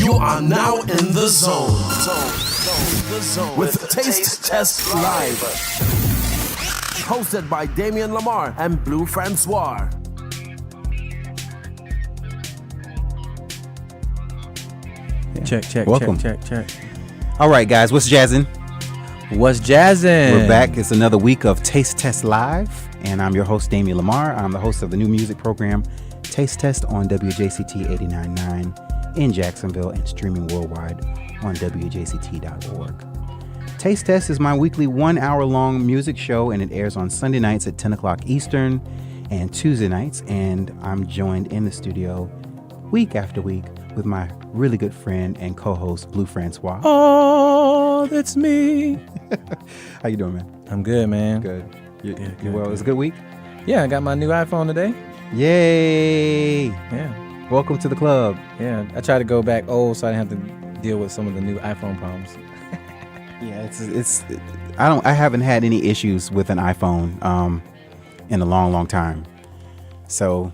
You are now in the zone. With Taste Test Live. Hosted by Damien Lamar and Blue Francois. Check. Welcome. Check. All right, guys, what's jazzing? What's jazzing? We're back. It's another week of Taste Test Live, and I'm your host, Damien Lamar. I'm the host of the new music program, Taste Test, on WJCT 89.9 in Jacksonville and streaming worldwide on WJCT.org. Taste Test is my weekly 1 hour long music show, and it airs on Sunday nights at 10 o'clock Eastern and Tuesday nights. And I'm joined in the studio week after week with my really good friend and co-host, Blue Francois. Oh, that's me. How you doing, man? I'm good, man. Good. You Good, well? good. It was a good week? Yeah, I got my new iPhone today. Yay! Yeah. Welcome to the club. Yeah. I tried to go back old so I didn't have to deal with some of the new iPhone problems. Yeah, I haven't had any issues with an iPhone in a long time. So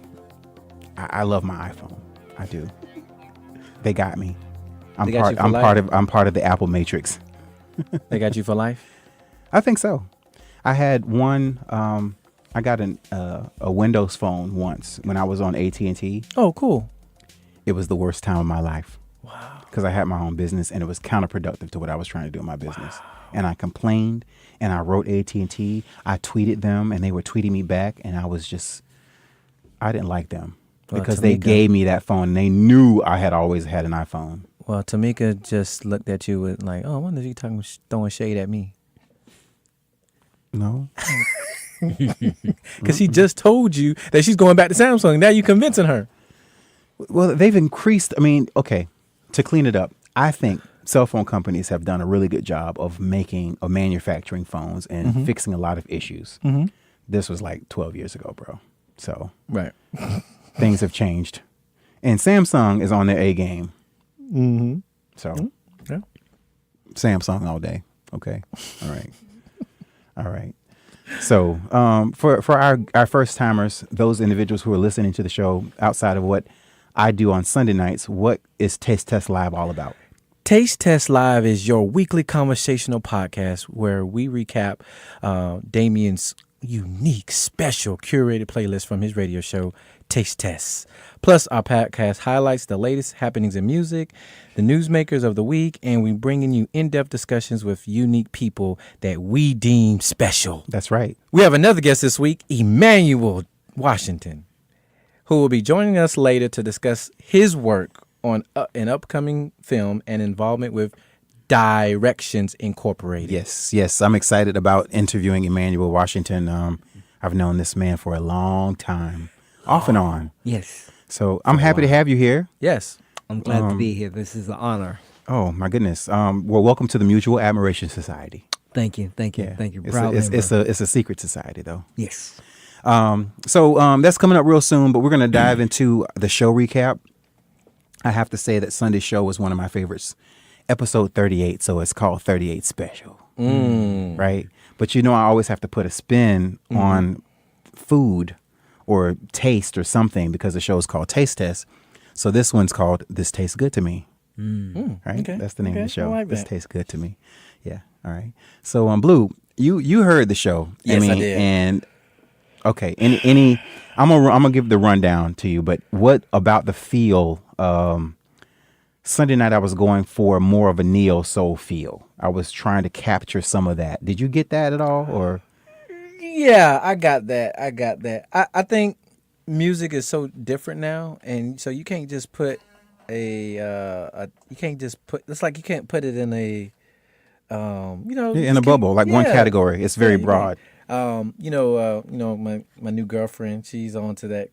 I love my iPhone. I do. They got me. I'm part of the Apple Matrix. They got you for life? I think so. I had one. I got a Windows phone once when I was on AT&T. Oh, cool. It was the worst time of my life. Wow. Because I had my own business and it was counterproductive to what I was trying to do in my business. Wow. And I complained and I wrote AT&T. I tweeted them and they were tweeting me back, and I didn't like them. Because they gave me that phone and they knew I had always had an iPhone. Well, Tamika just looked at you with like, oh, I wonder if you throwing shade at me. No. Because she just told you that she's going back to Samsung. Now you convincing her. Well, they've increased. I mean, okay, to clean it up, I think cell phone companies have done a really good job of manufacturing phones and fixing a lot of issues. Mm-hmm. This was like 12 years ago, bro. So right. Things have changed. And Samsung is on their A game. Mm-hmm. So yeah. Samsung all day. Okay. All right. All right. So for our first timers, those individuals who are listening to the show outside of what I do on Sunday nights, what is Taste Test Live all about? Taste Test Live is your weekly conversational podcast where we recap Damien's unique, special, curated playlist from his radio show, Taste Tests. Plus, our podcast highlights the latest happenings in music, the newsmakers of the week, and we bring in you in-depth discussions with unique people that we deem special. That's right. We have another guest this week, Emanuel Washington, who will be joining us later to discuss his work on an upcoming film and involvement with Directions Incorporated. Yes. I'm excited about interviewing Emanuel Washington. I've known this man for a long time, off and on. Yes. So I'm happy to have you here. Yes. I'm glad to be here. This is an honor. Oh, my goodness. Well, welcome to the Mutual Admiration Society. Thank you. Yeah. Thank you. It's a secret society, though. Yes. So that's coming up real soon, but we're going to dive into the show recap. I have to say that Sunday's show was one of my favorites. Episode 38, so it's called 38 Special, right? But I always have to put a spin on food or taste or something because the show is called Taste Test. So this one's called This Tastes Good to Me, right? Okay. That's the name of the show. I like This that. Tastes Good to Me. Yeah, all right. So Blue, you heard the show. Yes, I did. And okay, any I'm gonna give the rundown to you, but what about the feel? Sunday night I was going for more of a neo soul feel. I was trying to capture some of that. Did you get that at all, or? Yeah, I got that. I think music is so different now, and so you can't just put it's like you can't put it in a in a bubble, like one category. It's very broad. My new girlfriend, she's on to that,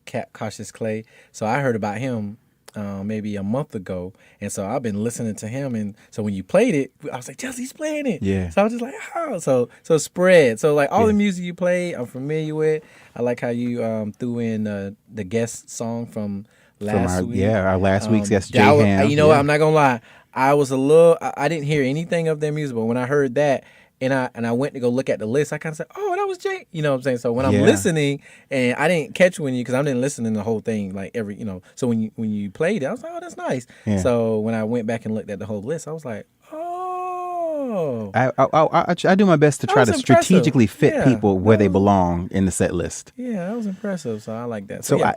Cat Cautious Clay. So I heard about him maybe a month ago, and so I've been listening to him, and so when you played it, I was like, Chelsea's playing it. Yeah. So I was just like, oh, so spread. So like all the music you play, I'm familiar with. I like how you threw in the guest song from last week. Yeah, our last week's guest, Jay what, Ham. what, I'm not gonna lie, I didn't hear anything of their music, but when I heard that, and I went to go look at the list, I kind of said, oh, was Jay? You know what I'm saying? So when I'm Yeah. listening, and I didn't catch because I didn't listen in the whole thing, like every, so when you played it, I was like, oh, that's nice. Yeah. So when I went back and looked at the whole list, I was like, oh. I do my best to That try was to impressive. strategically fit Yeah, people where that they was- belong in the set list. Yeah, that was impressive. So I like that. So yeah.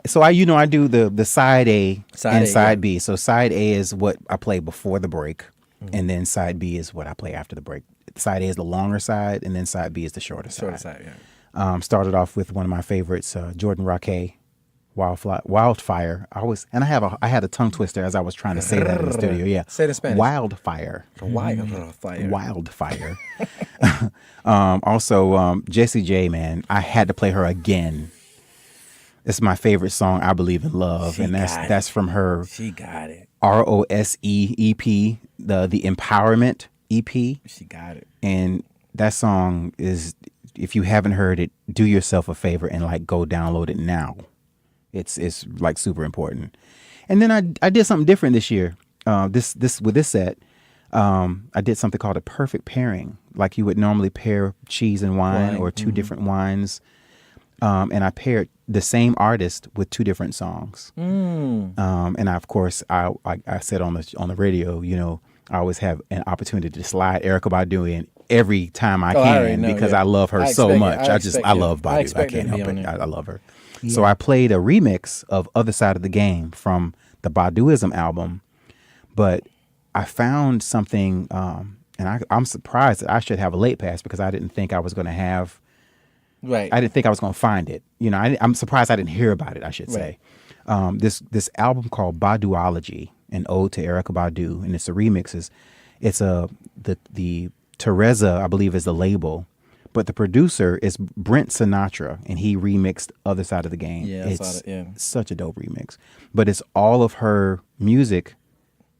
I do the side A Side and A, side yeah. B. So side A is what I play before the break, and then side B is what I play after the break. Side A is the longer side, and then side B is the shorter side. Shorter side, yeah. Started off with one of my favorites, Jordan Raquet, Wildfire. I had a tongue twister as I was trying to say that in the studio. Yeah, Say it in Spanish. Wildfire. Wildfire. Wildfire. Also, Jessie J, man, I had to play her again. It's my favorite song, I Believe in Love, She and got that's from her She got it. ROSE EP, the Empowerment EP, She got it. and that song is, if you haven't heard it, do yourself a favor and like go download it now. It's like super important. And then I did something different this year. With this set, I did something called a perfect pairing. Like you would normally pair cheese and wine or two different wines. And I paired the same artist with two different songs. And of course, I said on the radio, I always have an opportunity to slide Erykah Badu in every time I already can know, because yeah. I love her I so expect much. it. I love I Badu. I expect can't her to be help on it. there. I love her. Yeah. So I played a remix of Other Side of the Game from the Baduism album, but I found something, and I'm surprised that I should have a late pass because I didn't think I was going to have. Right. I didn't think I was going to find it. I'm surprised I didn't hear about it, I should say. This album called Baduology, an ode to Erykah Badu, and it's a remixes. It's the Teresa, I believe, is the label, but the producer is Brent Sinatra, and he remixed Other Side of the Game. Yeah, I it's saw that, yeah. such a dope remix. But it's all of her music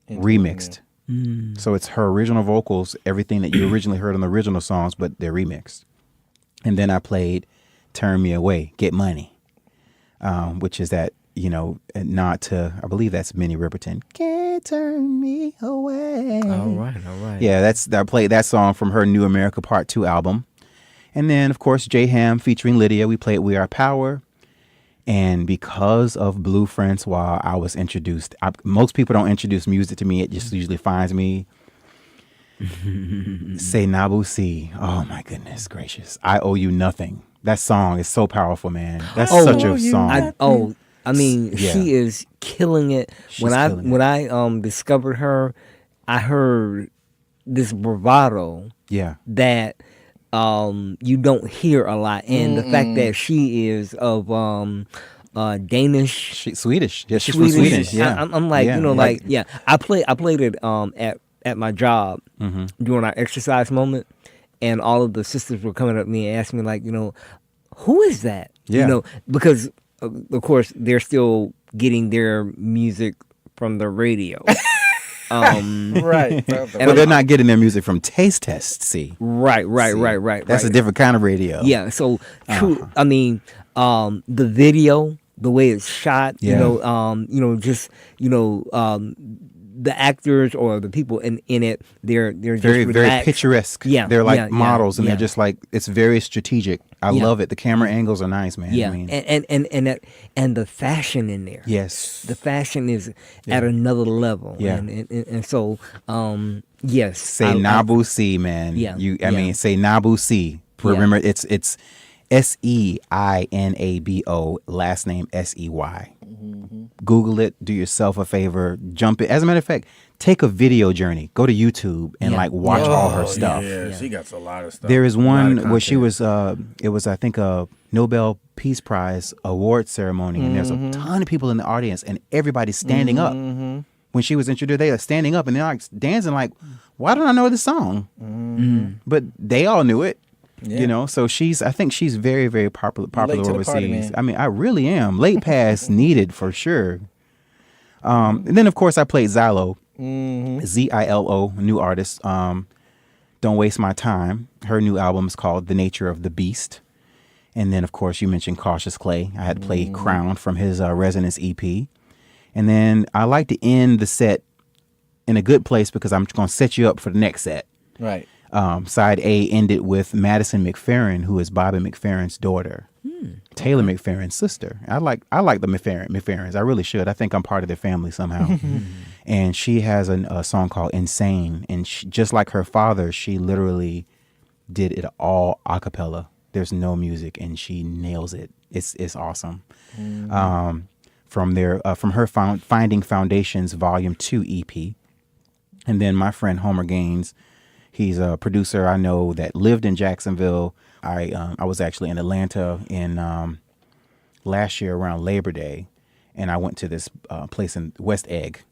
remixed. So it's her original vocals, everything that you originally heard on the original songs, but they're remixed. And then I played Turn Me Away, Get Money, which is that, a nod to, I believe that's Minnie Riperton. Can't turn me away. All right. Yeah, I played that song from her New America Part 2 album. And then, of course, J Ham featuring Lydia, we played We Are Power. And because of Blue Francois, I was introduced. Most people don't introduce music to me. It just usually finds me. Say Nabusi. Oh, my goodness gracious. I Owe You Nothing. That song is so powerful, man. That's such a song. She is killing it. When I discovered her, I heard this bravado that you don't hear a lot, and the fact that she is of Danish, Swedish. Yeah, she's from Sweden. Yeah, I'm like, I played it at my job during our exercise moment, and all of the sisters were coming up to me and asking me like, who is that? Yeah. Because of course they're still getting their music from the radio. Right. But they're not getting their music from Taste Test, see? Right. That's a different kind of radio. Yeah, so true. I mean, the video, the way it's shot, the actors or the people in it, they're just very relaxed. very picturesque. Yeah, they're like models, and yeah. they're just like, it's very strategic. I love it. The camera angles are nice, man. Yeah, I mean, and the fashion in there. yes, The fashion is at another level. Yeah. And so, yes. say Nabusi, man. Yeah, I mean, say Nabusi. Remember, it's SEINABO, last name SEY. Google it. Do yourself a favor. Jump it. As a matter of fact, take a video journey. Go to YouTube and watch all her stuff. Yeah, she got a lot of stuff. There is one where she was. It was, I think, a Nobel Peace Prize award ceremony, and there's a ton of people in the audience, and everybody's standing up. When she was introduced, they are standing up and they're like dancing. Like, why don't I know this song? But they all knew it. Yeah. So I think she's very, very popular overseas. Party, I mean, I really am. Late pass needed for sure. And then, of course, I played Zilo, Zilo, new artist. Don't Waste My Time. Her new album is called The Nature of the Beast. And then, of course, you mentioned Cautious Clay. I had played Crown from his Resonance EP. And then I like to end the set in a good place because I'm going to set you up for the next set. Right. Side A ended with Madison McFerrin, who is Bobby McFerrin's daughter, Taylor McFerrin's sister. I like the McFerrins. I really should. I think I'm part of their family somehow. And she has a song called Insane. And just like her father, she literally did it all a cappella. There's no music, and she nails it. It's awesome. From her Finding Foundations Volume 2 EP. And then my friend Homer Gaines, he's a producer I know that lived in Jacksonville. I was actually in Atlanta in last year around Labor Day, and I went to this place in West Egg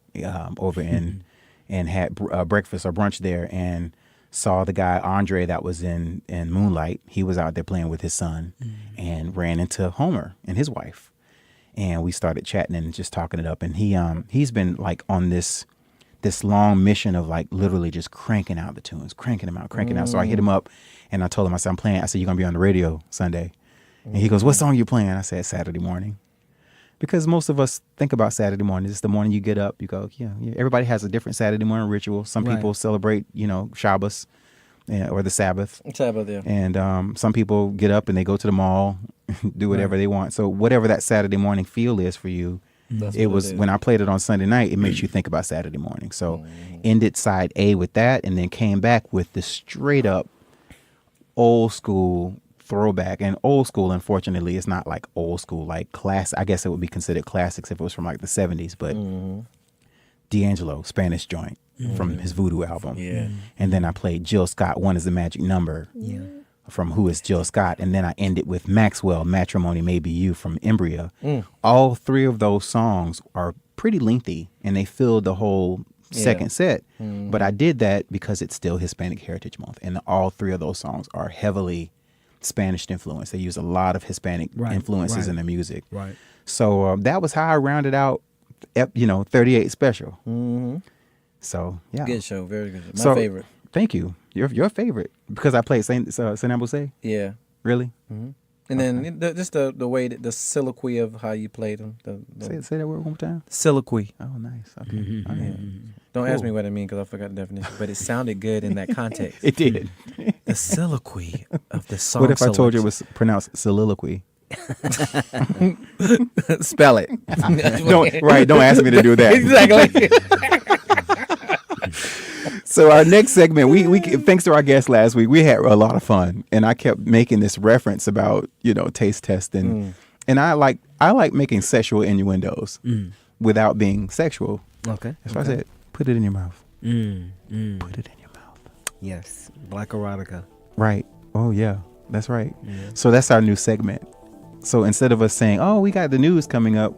over in and had breakfast or brunch there, and saw the guy Andre that was in Moonlight. He was out there playing with his son, and ran into Homer and his wife, and we started chatting and just talking it up. And he's been like on this long mission of like literally just cranking out the tunes, cranking them out. So I hit him up and I told him, I said, I said, you're going to be on the radio Sunday. And he goes, what song you playing? I said, Saturday morning. Because most of us think about Saturday morning. It's the morning you get up, you go, yeah. Everybody has a different Saturday morning ritual. Some people celebrate, Shabbos or the Sabbath. Sabbath, yeah. And some people get up and they go to the mall, do whatever they want. So whatever that Saturday morning feel is for you, it was when I played it on Sunday night, it makes you think about Saturday morning. So ended side A with that, and then came back with the straight up old school throwback. And old school, unfortunately, is not like old school, like class. I guess it would be considered classics if it was from like the 70s, but D'Angelo, Spanish Joint from his Voodoo album. Yeah. And then I played Jill Scott, One Is the Magic Number. Yeah. From Who Is Jill Scott, and then I ended with Maxwell, Matrimony May Be You from Embrya. All three of those songs are pretty lengthy, and they filled the whole second set. But I did that because it's still Hispanic Heritage Month, and all three of those songs are heavily Spanish influenced. They use a lot of Hispanic influences in their music. Right. So that was how I rounded out, 38 Special. So yeah, good show, very good. My favorite. Thank you. Your favorite because I played Saint Ambrose. Yeah. Really? And then just the way that the soliloquy of how you played them. Say that word one more time. Soliloquy. Oh, nice. Okay. Don't ask me what I mean because I forgot the definition, but it sounded good in that context. It did. The soliloquy of the song. What if I told you it was pronounced soliloquy? Spell it. Don't ask me to do that. Exactly. So our next segment, we thanks to our guest last week, we had a lot of fun, and I kept making this reference about taste testing, and I like making sexual innuendos without being sexual. Okay. That's why I said, put it in your mouth. Put it in your mouth. Yes, Black erotica. Right. Oh yeah, that's right. Yeah. So that's our new segment. So instead of us saying, "Oh, we got the news coming up,"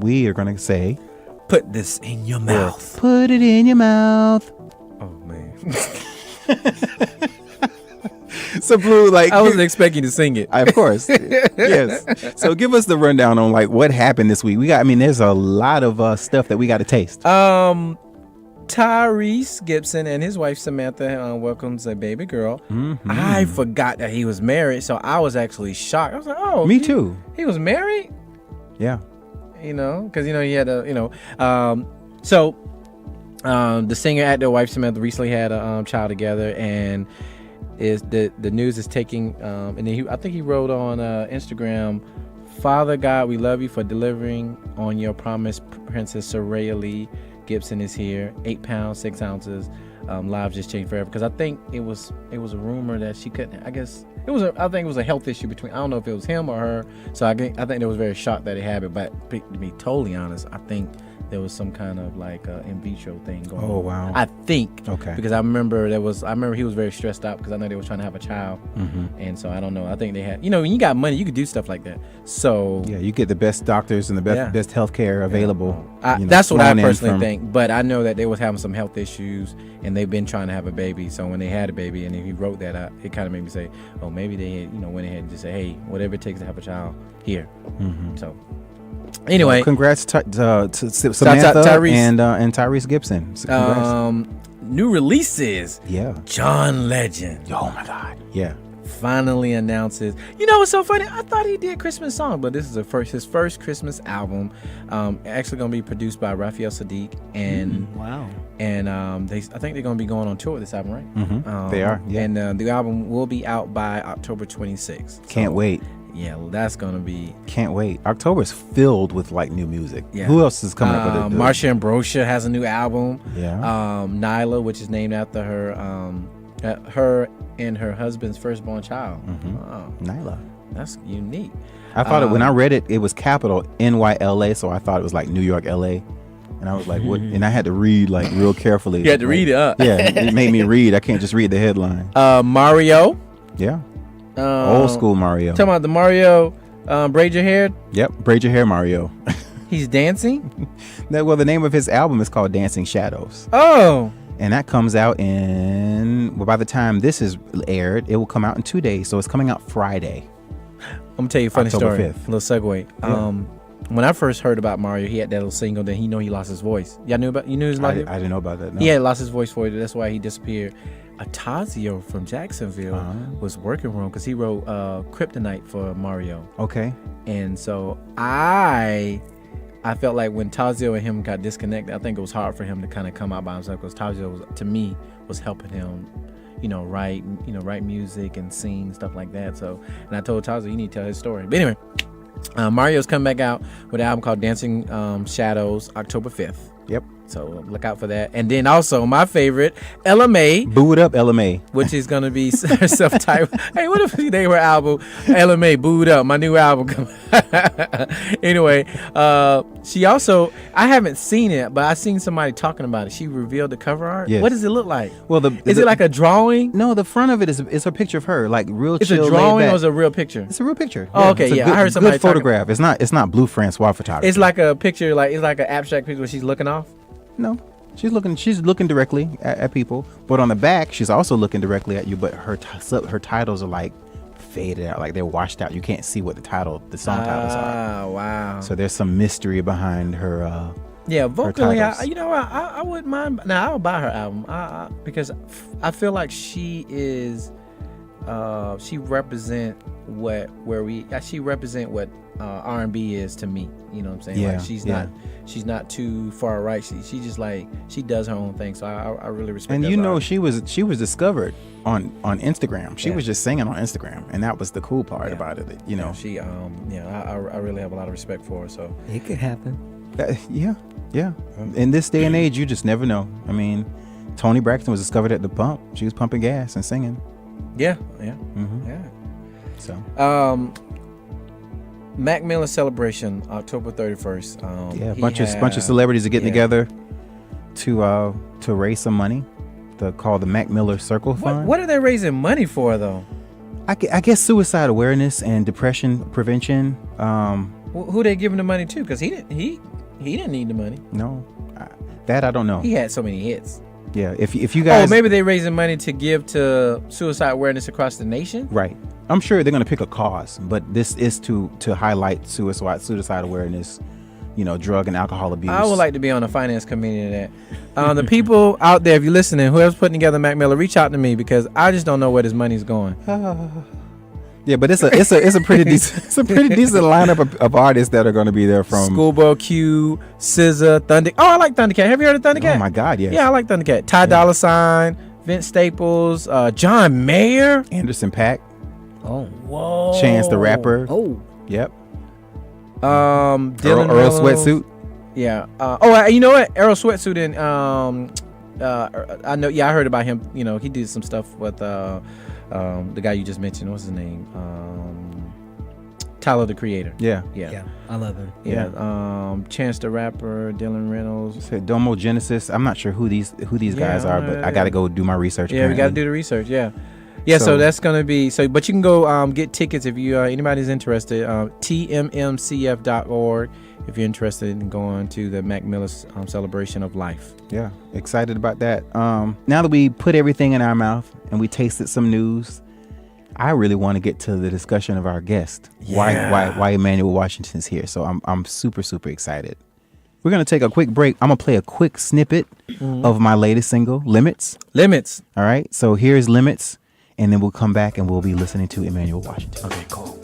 we are going to say, "Put this in your mouth." Put it in your mouth. Oh man. So Blue, I wasn't expecting to sing it. Of course. Yes. So give us the rundown on what happened this week. There's a lot of stuff that we got to taste. Tyrese Gibson and his wife Samantha welcomes a baby girl. I forgot that he was married, so I was actually shocked. I was like, "Oh, me too." He was married. Yeah. Because he had the singer and their wife Samantha recently had a child together, and is the news is taking and then I think he wrote on Instagram, "Father God, we love you for delivering on your promise. Princess Soraya Lee Gibson is here. 8 pounds 6 ounces. Lives just changed forever." Because I think it was a rumor that she couldn't. I think it was a health issue between. I don't know if it was him or her. So I think they was very shocked that it happened. But to be totally honest, I think there was some kind of in vitro thing going on. Oh wow! I think. Okay. Because I remember he was very stressed out because I know they were trying to have a child, and so I don't know. I think they had. When you got money, you could do stuff like that. So yeah, you get the best doctors and the best healthcare available. That's what I personally think. But I know that they was having some health issues, and they've been trying to have a baby. So when they had a baby, and he wrote that out, it kind of made me say, oh, maybe they had, went ahead and just say, hey, whatever it takes to have a child here. So. Anyway, congrats to Samantha Tyrese. and Tyrese Gibson. New releases. Yeah. John Legend. Oh my God. Yeah. finally announces. You know what's so funny? I thought he did Christmas song, but this is his first Christmas album. Actually going to be produced by Raphael Sadiq, and wow. And I think they're going to be going on tour with this album, right? Mm-hmm. They are. Yeah. And the album will be out by October 26th. Can't wait. Yeah, well, that's going to be. Can't wait. October's filled with like new music. Yeah. Who else is coming up with it? Marsha Ambrosio has a new album. Yeah. Nyla, which is named after her and her husband's firstborn child. Mm-hmm. Wow. Nyla. That's unique. I thought when I read it, it was capital NYLA, so I thought it was like New York, LA. And I was like, what? And I had to read like real carefully. You had to read it up. Yeah, it made me read. I can't just read the headline. Mario. Yeah. Old school Mario. Talking about the Mario, braid your hair. Yep, braid your hair Mario. He's dancing. Well, the name of his album is called Dancing Shadows. Oh. And that comes out by the time this is aired, it will come out in 2 days. So it's coming out Friday. I'm gonna tell you a funny October story. 5th. A little segue. Yeah. When I first heard about Mario, he had that little single. Then he lost his voice. Y'all knew about? You knew his I life? didn't know about that. No. He had lost his voice for it. That's why he disappeared. Atazio from Jacksonville was working for him because he wrote Kryptonite for Mario. Okay. And so I felt like when Tazio and him got disconnected, I think it was hard for him to kind of come out by himself because Tazio to me was helping him, write music and sing stuff like that. So, and I told Tazio, you need to tell his story. But anyway, Mario's come back out with an album called Dancing Shadows, October 5th. Yep. So look out for that. And then also my favorite, Ella May. Boo It Up, Ella May. Which is going to be self-titled. Hey, what if she named her album Ella May, Boo It Up, my new album. Anyway, she also, I haven't seen it, but I've seen somebody talking about it. She revealed the cover art. Yes. What does it look like? Well, is it like a drawing? No, the front of it is a picture of her, like real It's chill, a drawing laid back. or is it a real picture? It's a real picture. Oh, okay, it's a yeah. Good, I heard somebody good photograph. It's not Blue Francois photography. It's like a picture, it's like an abstract picture where she's looking off. No, she's looking directly at people, but on the back she's also looking directly at you. But her titles are like faded out, like they're washed out. You can't see what the song titles are. Oh, wow. So there's some mystery behind her. Yeah, vocally, her I wouldn't mind. Now I'll buy her album because I feel like she is. She represent what R&B is to me. You know what I'm saying? Yeah, like she's not too far right. She just like she does her own thing. So I really respect. And that she was discovered on Instagram. She was just singing on Instagram, and that was the cool part about it. She I really have a lot of respect for her. So it could happen. Yeah. In this day and age, you just never know. I mean, Toni Braxton was discovered at the pump. She was pumping gas and singing. Yeah. Mm-hmm. Yeah. So. Mac Miller celebration, October 31st. A bunch of celebrities are getting together to raise some money. Called the Mac Miller Circle Fund. What are they raising money for, though? I guess suicide awareness and depression prevention. Who they giving the money to? Because he didn't need the money. No, that I don't know. He had so many hits. Yeah, if you guys. Oh, maybe they're raising money to give to suicide awareness across the nation. Right. I'm sure they're going to pick a cause, but this is to highlight suicide awareness, drug and alcohol abuse. I would like to be on the finance committee of that. The people out there, if you're listening, whoever's putting together Mac Miller, reach out to me because I just don't know where this money's going. Yeah, but it's a pretty decent lineup of artists that are going to be there from Schoolboy Q, SZA, Thunder. Oh, I like Thundercat. Have you heard of Thundercat? Oh my God, yes. Yeah, I like Thundercat. Ty Dolla $ign, Vince Staples, John Mayer, Anderson .Paak. Oh, whoa. Chance the Rapper. Oh. Yep. Dylan Earl Sweatsuit. Yeah. You know what? Earl Sweatsuit and I know. Yeah, I heard about him. He did some stuff with the guy you just mentioned. What's his name? Tyler the Creator. Yeah, I love him. Yeah. Chance the Rapper, Dylan Reynolds. Said Domo Genesis. I'm not sure who these guys are, but I got to go do my research. Yeah, we got to do the research. Yeah. Yeah, so that's gonna be but you can go get tickets if you anybody's interested. tmmcf.org if you're interested in going to the Mac Miller celebration of life. Yeah, excited about that. Now that we put everything in our mouth and we tasted some news, I really want to get to the discussion of our guest. Yeah. Why Emanuel Washington is here. So I'm super excited. We're gonna take a quick break. I'm gonna play a quick snippet of my latest single, Limits. Limits. All right. So here's Limits. and then we'll come back and we'll be listening to Emanuel Washington. Okay, cool.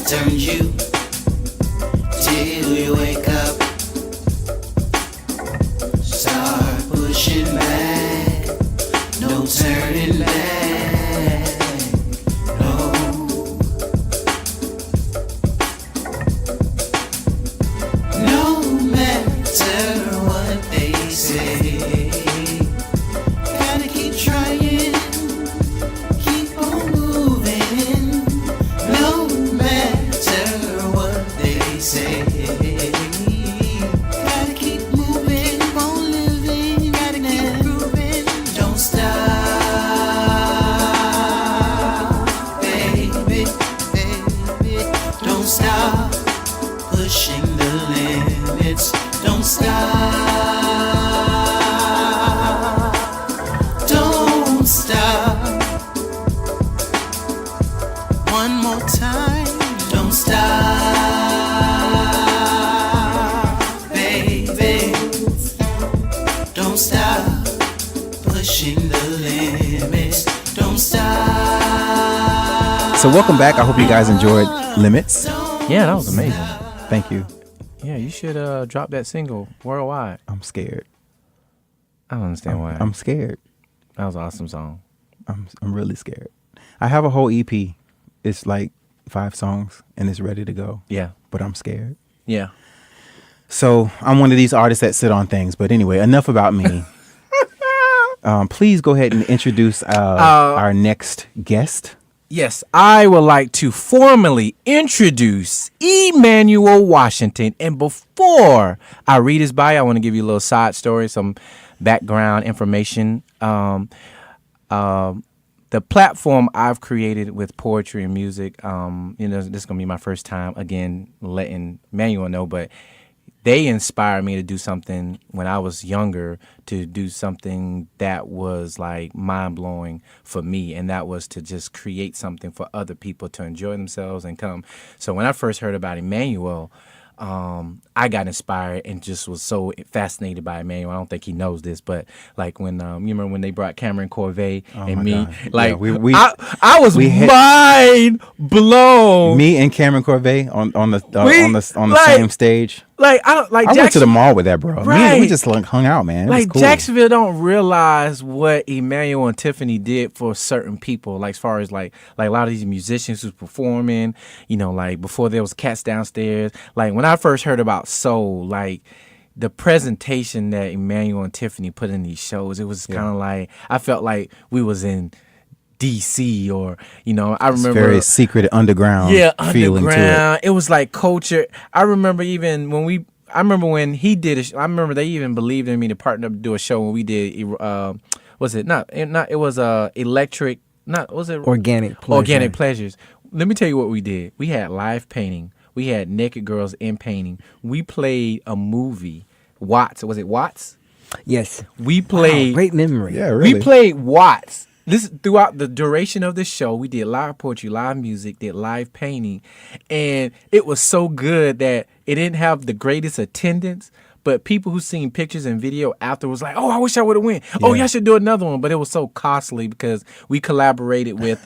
Turns you till you wake up. Start pushing back, no turning back, no. No matter what they say, gotta keep trying, keep on moving. No matter what they say, gotta keep moving, keep on living, gotta keep grooving, don't stop, baby, baby, don't stop, pushing the limits, don't stop, don't stop, one more time. Don't stop, baby. Don't stop pushing the limits. Don't stop. So welcome back. I hope you guys enjoyed Limits. Yeah, that was amazing. Thank you. Yeah, you should drop that single worldwide. I'm scared. I don't understand why. I'm scared. That was an awesome song. I'm really scared. I have a whole EP. It's like 5 songs and it's ready to go. Yeah. But I'm scared. Yeah. So I'm one of these artists that sit on things. But anyway, enough about me. Please go ahead and introduce our next guest. Yes, I would like to formally introduce Emanuel Washington. And before I read his bio, I want to give you a little side story, some background information. The platform I've created with poetry and music, this is going to be my first time, again, letting Emanuel know, but they inspired me to do something when I was younger, to do something that was like mind-blowing for me, and that was to just create something for other people to enjoy themselves and come. So when I first heard about Emanuel, I got inspired and just was so fascinated by Emanuel. I don't think he knows this, but like when you remember when they brought Cameron Corvée and me, God. like Yeah, I was mind blown. Me and Cameron Corvée on the like, same stage. I went to the mall with that, bro. Right. We just like hung out, man. It Like was cool. Jacksonville don't realize what Emanuel and Tiffany did for certain people. Like as far as like a lot of these musicians who's performing, like before there was cats downstairs. Like when I first heard about soul, like the presentation that Emanuel and Tiffany put in these shows, it was kind of like I felt like we was in DC or I remember very secret underground feeling to it. It was like culture. I remember even when he did it. I remember they even believed in me to partner up to do a show when we did Organic Pleasures. Let me tell you what we did. We had live painting. We had naked girls in painting. We played a movie. Watts. Was it Watts? Yes. We played. Wow, great memory. Yeah, really. We played Watts. This throughout the duration of the show, we did live poetry, live music, did live painting, and it was so good that it didn't have the greatest attendance. But people who seen pictures and video afterwards, like, oh, I wish I would have went. Yeah. Oh, yeah, I should do another one. But it was so costly because we collaborated with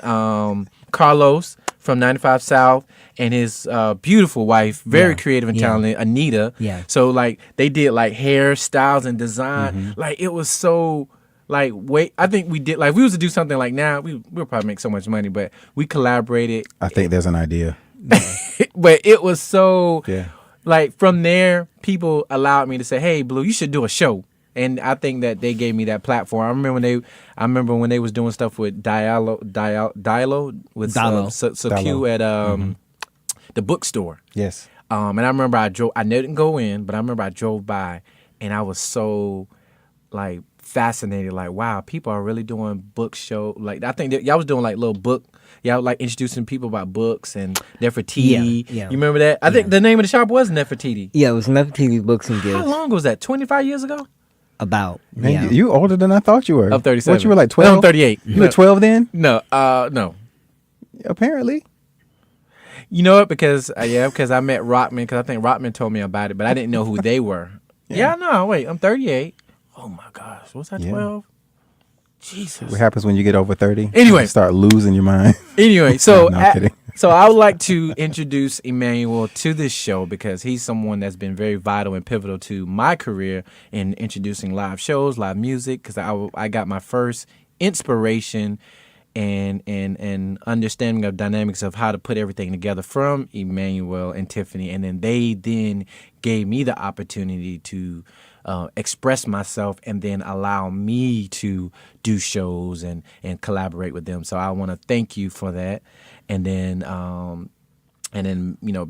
Carlos from 95 South and his beautiful wife, very creative and talented, Anita. Yeah. So like they did like hairstyles and design. Like it was so. Like, I think we did, like, we was to do something like now, we'll probably make so much money, but we collaborated. I think there's an idea. But it was so, like, from there, people allowed me to say, hey, Blue, you should do a show. And I think that they gave me that platform. I remember when they was doing stuff with Diallo with Q at the bookstore. Yes. And I remember I didn't go in, but I remember I drove by and I was so, like, fascinated. Like, wow, people are really doing book show. Like, I think that y'all was doing like little book. Y'all like introducing people about books and Nefertiti. Yeah. You remember that? I think the name of the shop was Nefertiti. Yeah, it was Nefertiti Books and Gifts. How long was that? 25 years ago? About. Man, Yeah. you older than I thought you were. I'm 37. What, you were like 12? I'm 38. You were 12 then? No, no. Apparently. You know what? Because I met Rockman, because I think Rockman told me about it, but I didn't know who they were. Yeah, no, wait, I'm 38. Oh my gosh, was I 12? Jesus. What happens when you get over 30? Anyway. You start losing your mind. Anyway, so No, I'm kidding. so I would like to introduce Emanuel to this show because he's someone that's been very vital and pivotal to my career in introducing live shows, live music, because I got my first inspiration and understanding of dynamics of how to put everything together from Emanuel and Tiffany, and then they gave me the opportunity to express myself and then allow me to do shows and collaborate with them. So I want to thank you for that. And then, you know,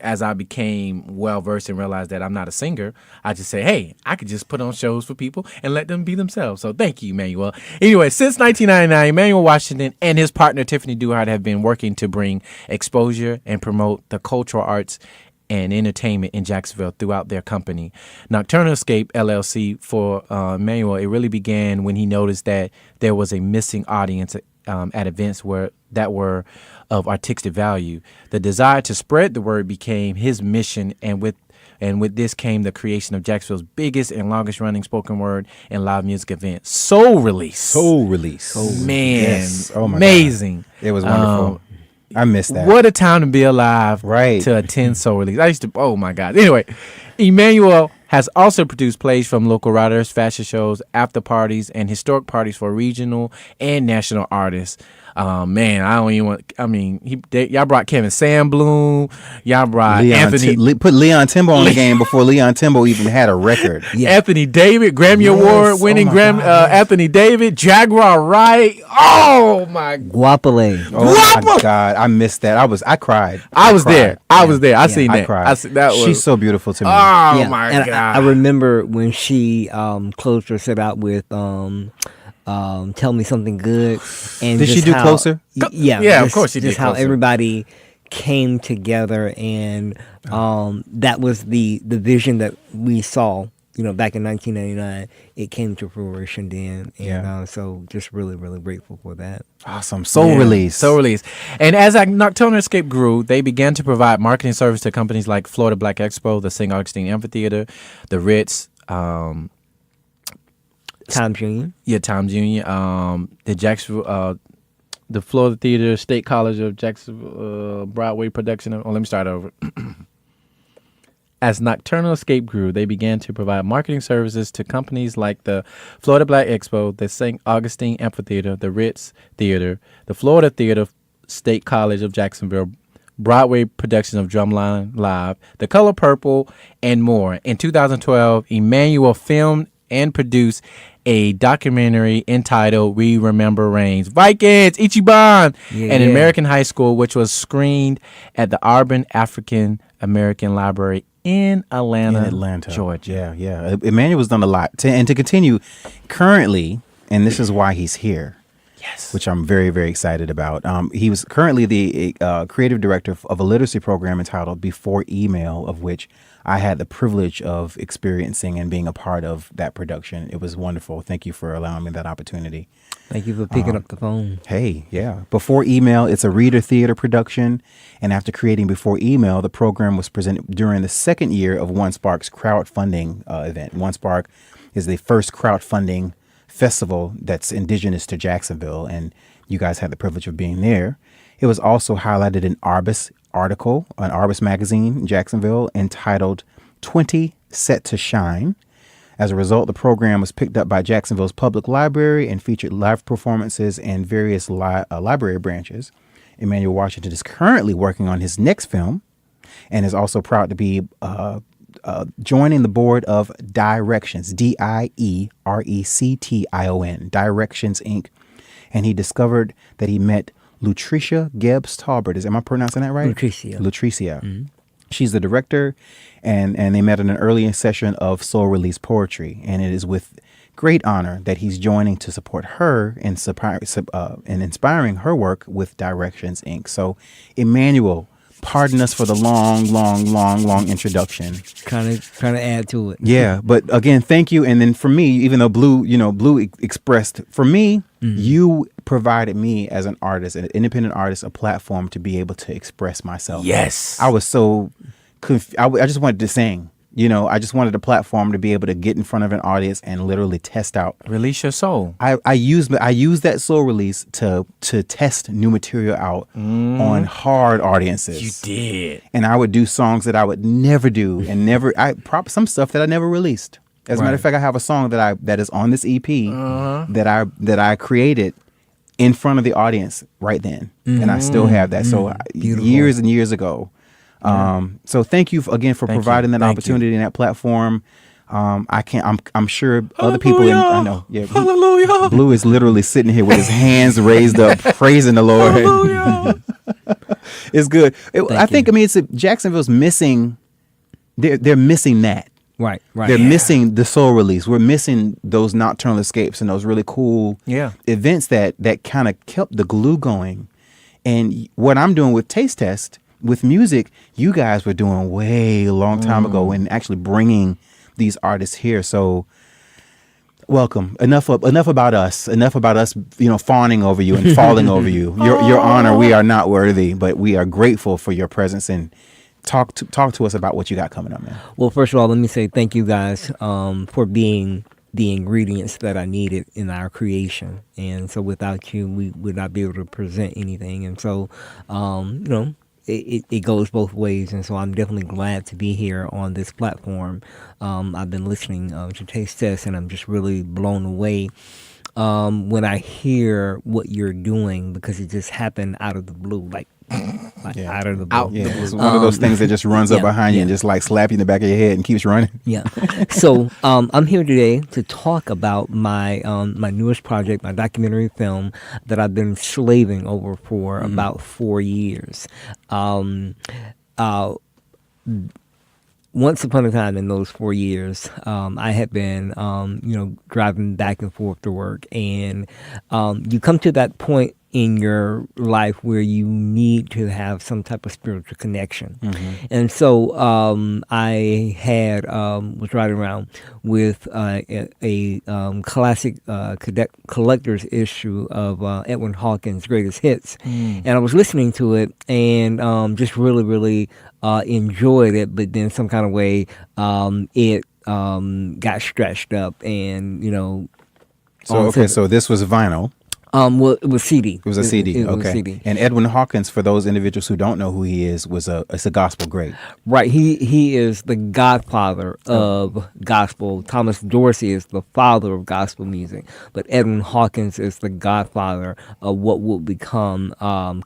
as I became well versed and realized that I'm not a singer, I just say, hey, I could just put on shows for people and let them be themselves. So thank you, Emanuel. Anyway, since 1999, Emanuel Washington and his partner Tiffany Duhart have been working to bring exposure and promote the cultural arts and entertainment in Jacksonville throughout their company. Nokturnal Escape, LLC, for Emanuel, it really began when he noticed that there was a missing audience at events that were of artistic value. The desire to spread the word became his mission, and with this came the creation of Jacksonville's biggest and longest running spoken word and live music event, Soul Release. Man, Yes. Oh my amazing. God. It was wonderful. I missed that. What a time to be alive, Right. to attend Soul Release. I used to, oh my God. Anyway, Emanuel has also produced plays from local writers, fashion shows, after parties, and historic parties for regional and national artists. Man, I don't even want, I mean, y'all brought Kevin Sandbloom, y'all brought Anthony. Put Leon Timbo on the game before Leon Timbo even had a record. Anthony David, Grammy Award winning Anthony David, Jaguar Wright. Oh my God. Guapole. Oh my God, I missed that. I cried. I was there. I was there. I seen I that. cried. That was, She's so beautiful to me. oh my and God. I remember when she closed her set out with Tell Me Something Good. And Did she do Closer? Yeah, of course she did Just how Closer. everybody came together, and that was the vision that we saw, you know, back in 1999. It came to fruition then, and so just really, really grateful for that. Awesome. Soul Release. And as Nokturnal Escape grew, they began to provide marketing service to companies like Florida Black Expo, the St. Augustine Amphitheater, the Ritz, Tom Jr. Yeah, Tom Jr., the Jacksonville, the Florida Theater, State College of Jacksonville, Broadway production. Let me start over. As Nokturnal Escape grew, they began to provide marketing services to companies like the Florida Black Expo, the St. Augustine Amphitheater, the Ritz Theater, the Florida Theater, State College of Jacksonville, Broadway production of Drumline Live, The Color Purple, and more. In 2012, Emanuel filmed and produced a documentary entitled We Remember Reigns, Vikings, Ichiban, an American high school, which was screened at the Auburn African-American Library in Atlanta, Georgia. Yeah. Emanuel's done a lot. To continue, currently, and this is why he's here, which I'm very, very excited about. He was currently the creative director of a literacy program entitled Before Email, of which I had the privilege of experiencing and being a part of that production. It was wonderful. Thank you for allowing me that opportunity. Thank you for picking up the phone. Hey, yeah. Before Email, it's a reader theater production. And after creating Before Email, the program was presented during the second year of One Spark's crowdfunding event. One Spark is the first crowdfunding festival that's indigenous to Jacksonville, and you guys had the privilege of being there. It was also highlighted in Arbus article on Arbus magazine in Jacksonville entitled 20 Set to Shine. As a result, the program was picked up by Jacksonville's public library and featured live performances in various library branches. Emanuel Washington is currently working on his next film and is also proud to be joining the board of Directions, Direcection, Directions, Inc. And he discovered that he met Lutricia Gibbs Talbert. Am I pronouncing that right? Lutricia. Mm-hmm. She's the director, and they met in an early session of Soul Release Poetry. And it is with great honor that he's joining to support her and inspiring her work with Directions Inc. So, Emanuel, pardon us for the long introduction. Trying to add to it. Yeah, but again, thank you. And then for me, even though Blue expressed, for me, you provided me as an artist, an independent artist, a platform to be able to express myself. Yes. I was so I just wanted to sing. I just wanted a platform to be able to get in front of an audience and literally test out. Release your soul. I used that soul release to test new material out on hard audiences. You did. And I would do songs that I would never do and some stuff that I never released. As a matter of fact, I have a song that is on this EP that I created in front of the audience right then. And I still have that. So years and years ago. So thank you again for providing that opportunity and that platform. I'm sure other people I know. Yeah. Hallelujah. Blue is literally sitting here with his hands raised up, praising the Lord. Hallelujah. It's good. I think Jacksonville's missing. They're missing that. Right. They're missing the soul release. We're missing those nocturnal escapes and those really cool events that kind of kept the glue going. And what I'm doing with Taste Test, with music, you guys were doing way a long time ago and actually bringing these artists here. So welcome. Enough about us. Enough about us, fawning over you and falling over you. Your honor, we are not worthy, but we are grateful for your presence. And talk to us about what you got coming up, man. Well, first of all, let me say thank you guys for being the ingredients that I needed in our creation. And so without you, we would not be able to present anything. And so, it goes both ways, and so I'm definitely glad to be here on this platform. I've been listening to Taste Test, and I'm just really blown away when I hear what you're doing, because it just happened out of the blue, out of the blue. Yeah, it's one of those things that just runs up behind you and just slap you in the back of your head and keeps running. Yeah. So I'm here today to talk about my newest project, my documentary film that I've been slaving over for about 4 years. Once upon a time in those 4 years, I had been, driving back and forth to work, and you come to that point in your life where you need to have some type of spiritual connection. And so I had was riding around with a classic collector's issue of Edwin Hawkins' Greatest Hits. And I was listening to it and just really, really enjoyed it, but then some kind of way it got stretched up and, So this was vinyl. Well, it was CD. It was a CD. It was a CD. And Edwin Hawkins, for those individuals who don't know who he is, it's a gospel great. Right. He is the godfather of gospel. Thomas Dorsey is the father of gospel music, but Edwin Hawkins is the godfather of what will become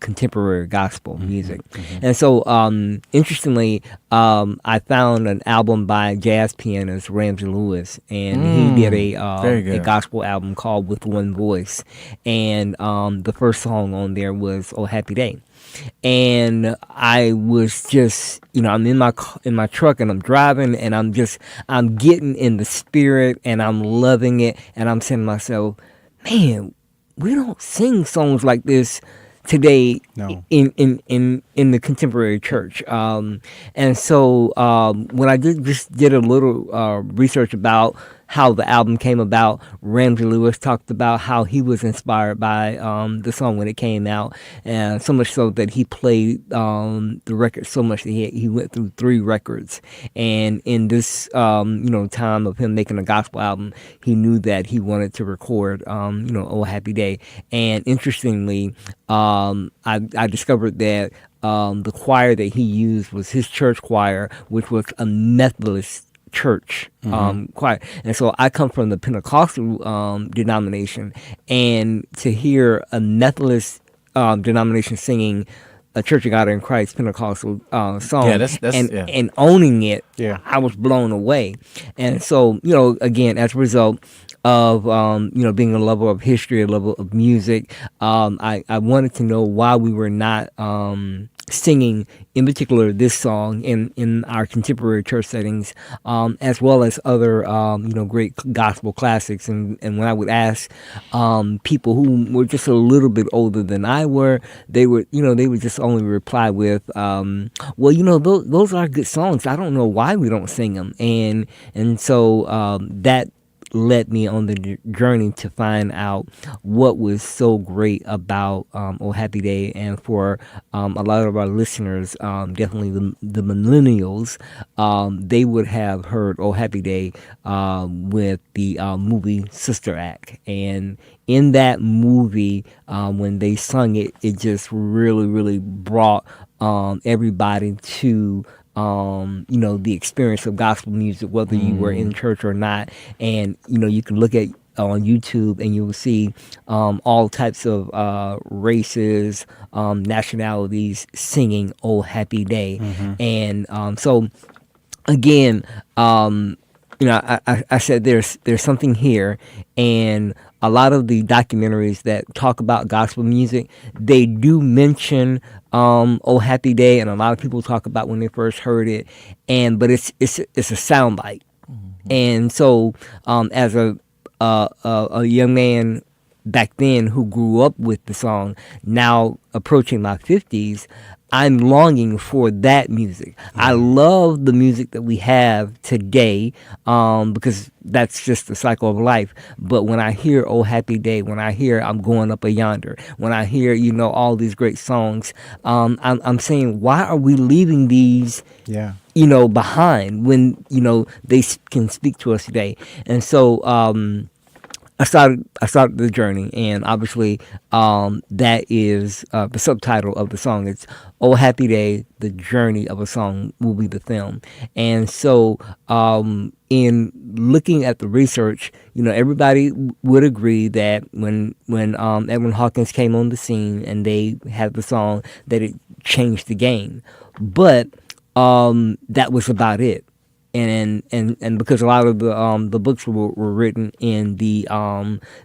contemporary gospel music. And so, interestingly, I found an album by jazz pianist Ramsey Lewis, and he did a gospel album called With One Voice. And the first song on there was "Oh Happy Day," and I was just, I'm in my truck and I'm driving and I'm getting in the spirit and I'm loving it, and I'm saying to myself, man, we don't sing songs like this today in the contemporary church. And so when I did a little research about how the album came about, Ramsey Lewis talked about how he was inspired by the song when it came out, and so much so that he played the record so much that he went through 3 records. And in this time of him making a gospel album, he knew that he wanted to record "Oh Happy Day." And interestingly, I discovered that the choir that he used was his church choir, which was a Methodist church choir. And so I come from the Pentecostal denomination, and to hear a Methodist denomination singing a Church of God in Christ Pentecostal song and owning it, I was blown away. And so, again, as a result of being a lover of history, a lover of music, I wanted to know why we were not singing, in particular, this song in our contemporary church settings, as well as other, great gospel classics. And when I would ask people who were just a little bit older than I were, they would just only reply with, those are good songs. I don't know why we don't sing them. And so that led me on the journey to find out what was so great about Oh Happy Day. And for a lot of our listeners, definitely the millennials, they would have heard Oh Happy Day with the movie Sister Act. And in that movie, when they sung it, it just really, really brought everybody to the experience of gospel music, whether you were in church or not. And, you can look at on YouTube and you will see all types of races, nationalities singing Oh Happy Day. And so, again, I said there's something here, and a lot of the documentaries that talk about gospel music, they do mention Oh Happy Day, and a lot of people talk about when they first heard it, but it's a soundbite. And so as a young man back then who grew up with the song, now approaching my 50s, I'm longing for that music. I love the music that we have today because that's just the cycle of life. But when I hear Oh Happy Day, when I hear I'm Going Up a Yonder, when I hear, all these great songs, I'm saying, why are we leaving these behind when, they can speak to us today? And so I started the journey, and obviously that is the subtitle of the song. It's Oh Happy Day, the journey of a song will be the film. And so in looking at the research, everybody would agree that when Edwin Hawkins came on the scene and they had the song, that it changed the game. But that was about it. And because a lot of the books were written in the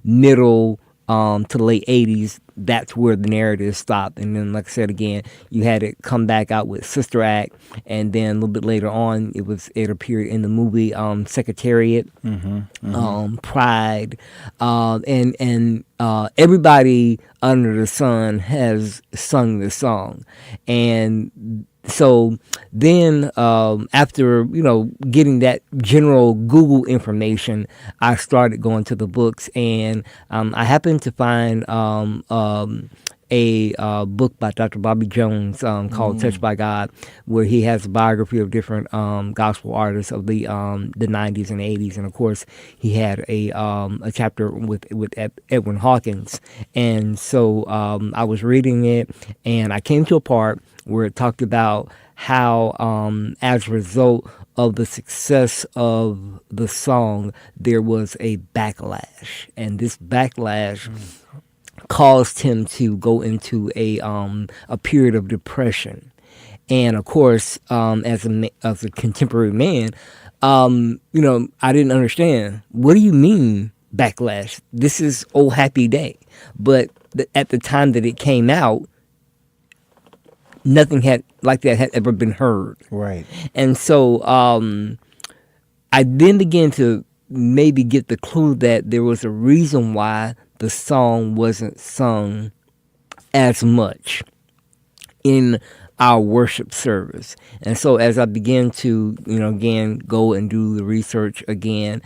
middle to late 80s, that's where the narrative stopped. And then, like I said again, you had it come back out with Sister Act, and then a little bit later on, it appeared in the movie Secretariat, Pride, and everybody under the sun has sung this song. And so then after, getting that general Google information, I started going to the books, and I happened to find a book by Dr. Bobby Jones called Touched by God, where he has a biography of different gospel artists of the 90s and 80s. And, of course, he had a chapter with Edwin Hawkins. And so I was reading it, and I came to a part where it talked about how, as a result of the success of the song, there was a backlash. And this backlash caused him to go into a period of depression. And, of course, as a contemporary man, I didn't understand. What do you mean backlash? This is Oh Happy Day. But at the time that it came out, nothing like that had ever been heard. Right. And so I then began to maybe get the clue that there was a reason why the song wasn't sung as much in our worship service. And so as I began to, again, go and do the research again,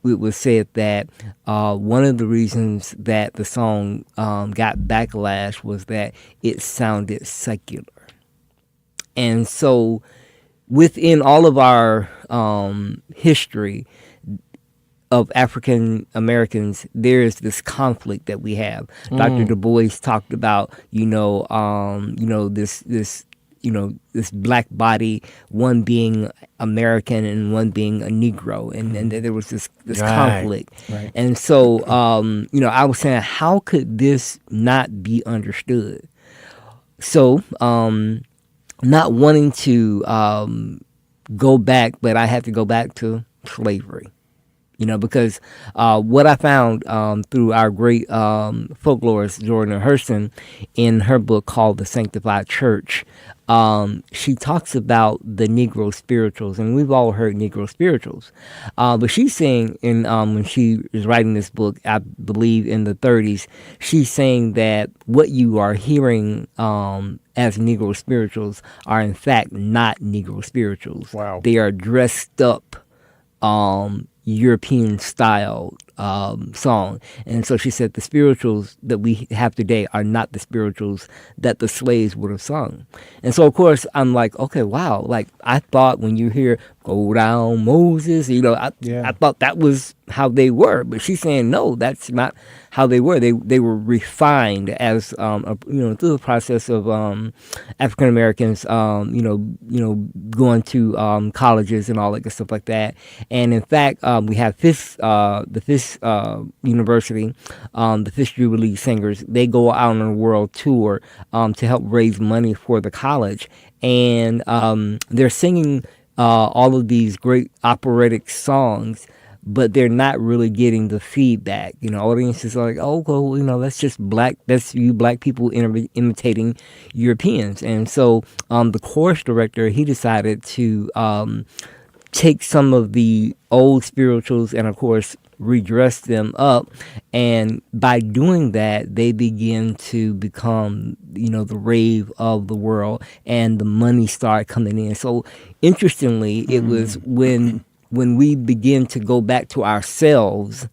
it was said that one of the reasons that the song got backlash was that it sounded secular. And so within all of our history of African Americans, there is this conflict that we have. Dr. Du Bois talked about, this black body, one being American and one being a Negro, and there was this conflict. Right. And so, I was saying, how could this not be understood? So, not wanting to go back, but I had to go back to slavery. Because what I found through our great folklorist Jordan Hurston in her book called The Sanctified Church, she talks about the Negro Spirituals, and we've all heard Negro Spirituals. But she's saying, when she is writing this book, I believe in the 30s, she's saying that what you are hearing as Negro Spirituals are in fact not Negro Spirituals. Wow. They are dressed up European style song. And so she said the spirituals that we have today are not the spirituals that the slaves would have sung. And so, of course, I'm like, okay, wow. Like, I thought when you hear Go Down Moses, I thought that was how they were. But she's saying, no, that's not how they were. They were refined as, through the process of African Americans, going to colleges and all that good stuff like that. And in fact, we have the Fisk University, the Fisk Jubilee Singers. They go out on a world tour to help raise money for the college, and they're singing all of these great operatic songs, but they're not really getting the feedback. Audiences are like, oh, well, that's you black people imitating Europeans. And so the chorus director, he decided to take some of the old spirituals and, of course, redress them up. And by doing that, they begin to become, the rave of the world, and the money started coming in. So interestingly, it was when we begin to go back to ourselves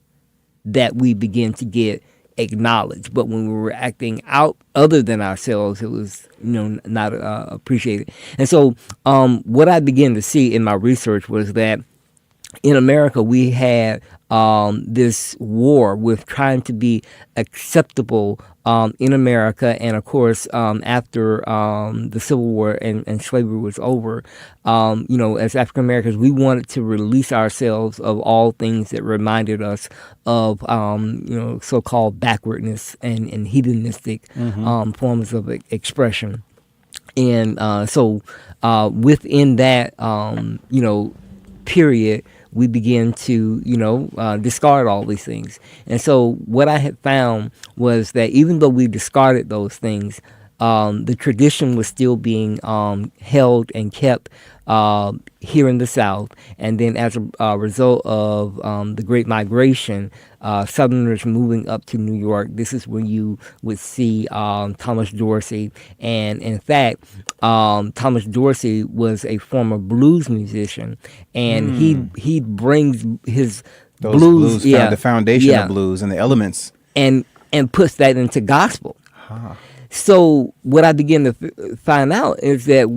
that we begin to get acknowledged. But when we were acting out other than ourselves, it was, not appreciated. And so what I began to see in my research was that in America, we had this war with trying to be acceptable in America. And of course, after the Civil War and slavery was over, as African Americans, we wanted to release ourselves of all things that reminded us of, so-called backwardness and hedonistic forms of expression. And so within that, period, we begin to, discard all these things. And so what I had found was that even though we discarded those things, the tradition was still being held and kept here in the South. And then as a result of the Great Migration, Southerners moving up to New York, this is when you would see Thomas Dorsey. And in fact, Thomas Dorsey was a former blues musician, and he brings his Those blues the foundation of blues and the elements. And puts that into gospel. Huh. So what I begin to find out is that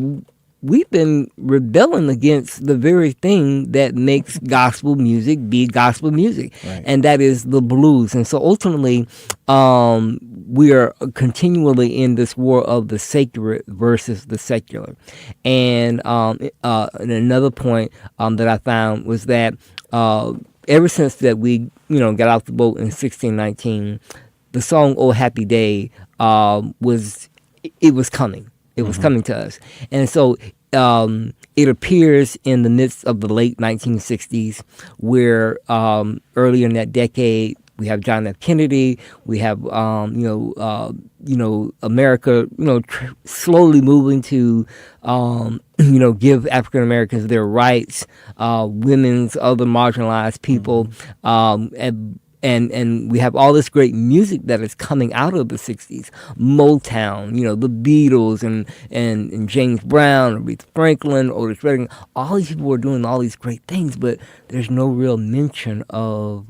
we've been rebelling against the very thing that makes gospel music be gospel music, right, and that is the blues. And so ultimately, we are continually in this war of the sacred versus the secular. And another point that I found was that ever since that we got out the boat in 1619, the song "Oh Happy Day" was coming. It was coming to us. And so it appears in the midst of the late 1960s, where earlier in that decade, we have John F. Kennedy, we have, America, slowly moving to, give African Americans their rights, women's, other marginalized people, and we have all this great music that is coming out of the 60s. Motown, the Beatles and James Brown, Aretha Franklin, Otis Redding. All these people were doing all these great things, but there's no real mention of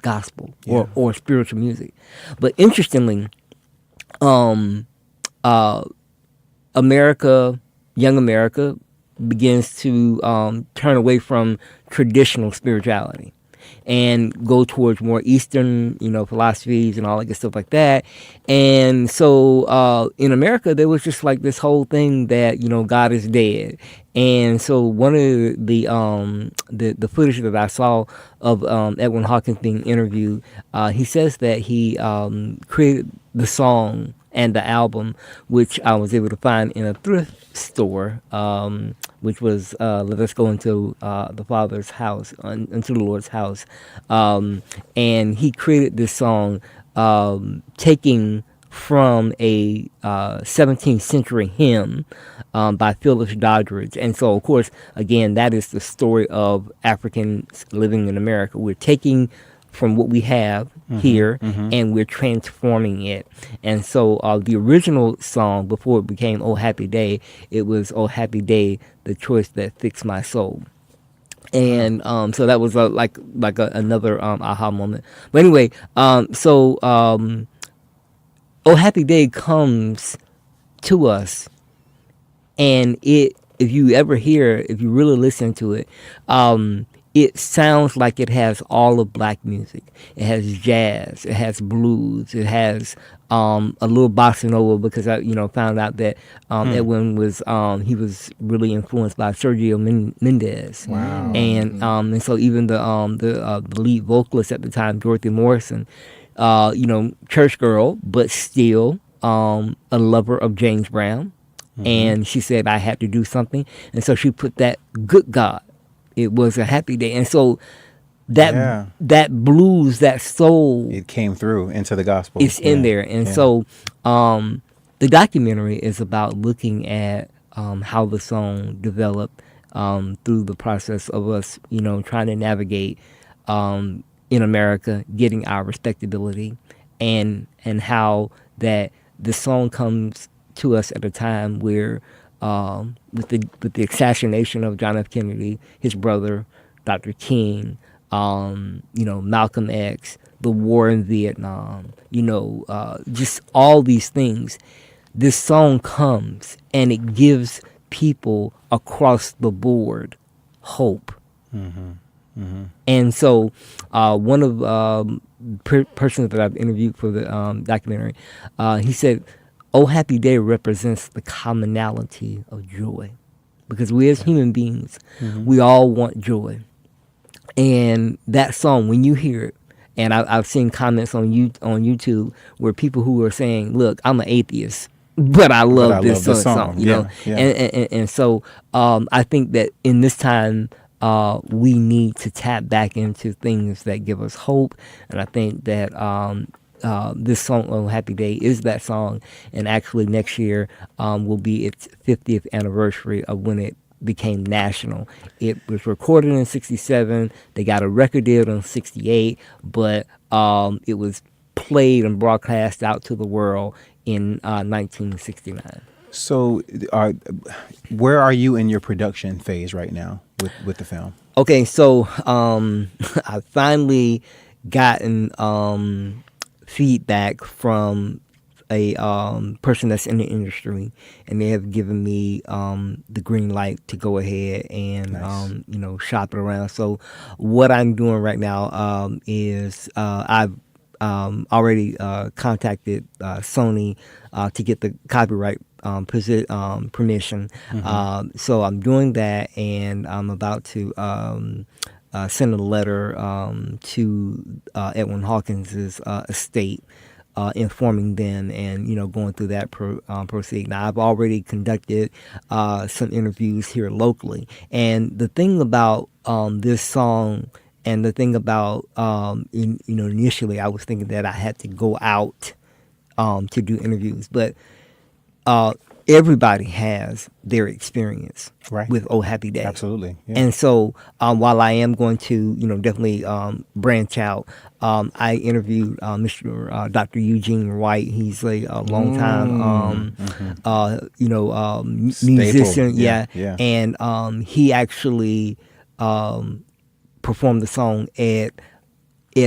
gospel or spiritual music. But interestingly, young America begins to turn away from traditional spirituality and go towards more Eastern, philosophies and all that good stuff like that. And so in America, there was just like this whole thing that, God is dead. And so one of the footage that I saw of Edwin Hawkins being interviewed, he says that he created the song and the album, which I was able to find in a thrift store which was "Let Us Go into the Father's house, into the Lord's house," and he created this song taking from a 17th century hymn by Phyllis Doddridge. And so, of course, again, that is the story of Africans living in America. We're taking from what we have here, and we're transforming it. And so the original song, before it became "Oh Happy Day," it was "Oh Happy Day, the choice that fixed my soul." And so that was another aha moment. But anyway, "Oh Happy Day" comes to us, and if you really listen to it, it sounds like it has all of black music. It has jazz, it has blues, it has a little bossa nova, because I found out that Edwin was he was really influenced by Sergio Mendes. Wow. And so even the lead vocalist at the time, Dorothy Morrison, church girl, but still a lover of James Brown. And she said, I had to do something. And so she put that "Good God, it was a happy day." And so that blues, that soul, it came through into the gospel. It's in there. And so the documentary is about looking at how the song developed through the process of us, trying to navigate in America, getting our respectability, and how that the song comes to us at a time where with the assassination of John F. Kennedy, his brother, Dr. King, Malcolm X, the war in Vietnam, just all these things, this song comes and it gives people across the board hope. And so one of persons that I've interviewed for the documentary, he said, "Oh Happy Day" represents the commonality of joy, because we as human beings, we all want joy. And that song, when you hear it, and I've seen comments on YouTube where people who are saying, "Look, I'm an atheist, but I love this song," And so I think that in this time, we need to tap back into things that give us hope, and I think that this song, "Oh Happy Day," is that song. And actually next year will be its 50th anniversary of when it became national. It was recorded in 1967. They got a record deal in 1968, but it was played and broadcast out to the world in 1969. So where are you in your production phase right now with the film? Okay, so I finally gotten feedback from a person that's in the industry, and they have given me the green light to go ahead and shop it around. So what I'm doing right now is I've already contacted Sony to get the copyright permission. So I'm doing that, and I'm about to send a letter to Edwin Hawkins' estate, informing them, and going through that proceed. Now, I've already conducted some interviews here locally, and the thing about this song, and the thing about initially I was thinking that I had to go out to do interviews, but everybody has their experience with "Oh Happy Day." Absolutely. Yeah. And so while I am going to, definitely branch out, I interviewed Mr. Dr. Eugene Wright. He's a long time, musician. Yeah. And he actually performed the song Ed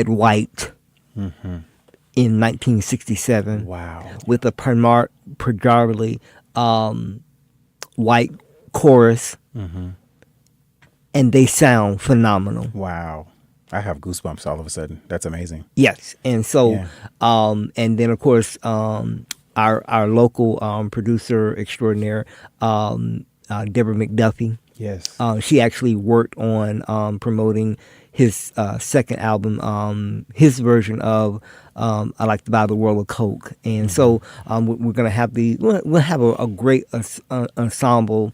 White in 1967. Wow. With a predominantly white chorus, and they sound phenomenal. Wow. I have goosebumps all of a sudden. That's amazing. Yes. And so and then of course our local producer extraordinaire, Deborah McDuffie. Yes. She actually worked on promoting his second album, his version of I Like to Buy the World of Coke. And so we're going to have we'll have a great ensemble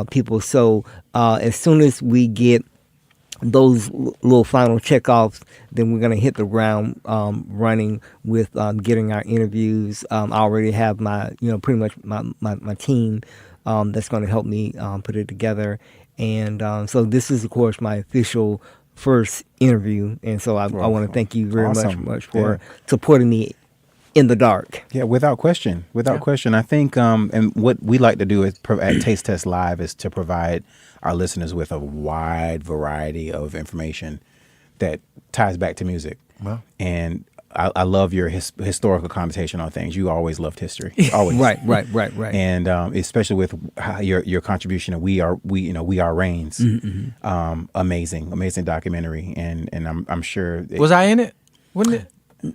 people. So as soon as we get those little final checkoffs, then we're going to hit the ground running with getting our interviews. I already have my, pretty much my team that's going to help me put it together. And so this is, of course, my official first interview. And so I want to thank you very much for supporting me in the dark. Yeah, without question. Without question. I think, and what we like to do is at Taste Test Live is to provide our listeners with a wide variety of information that ties back to music. Well, and I love your historical conversation on things. You always loved history, always. Right. And especially with your contribution to We Are Reigns. Mm-hmm. Amazing documentary, and I'm sure. Was I in it? Wasn't it?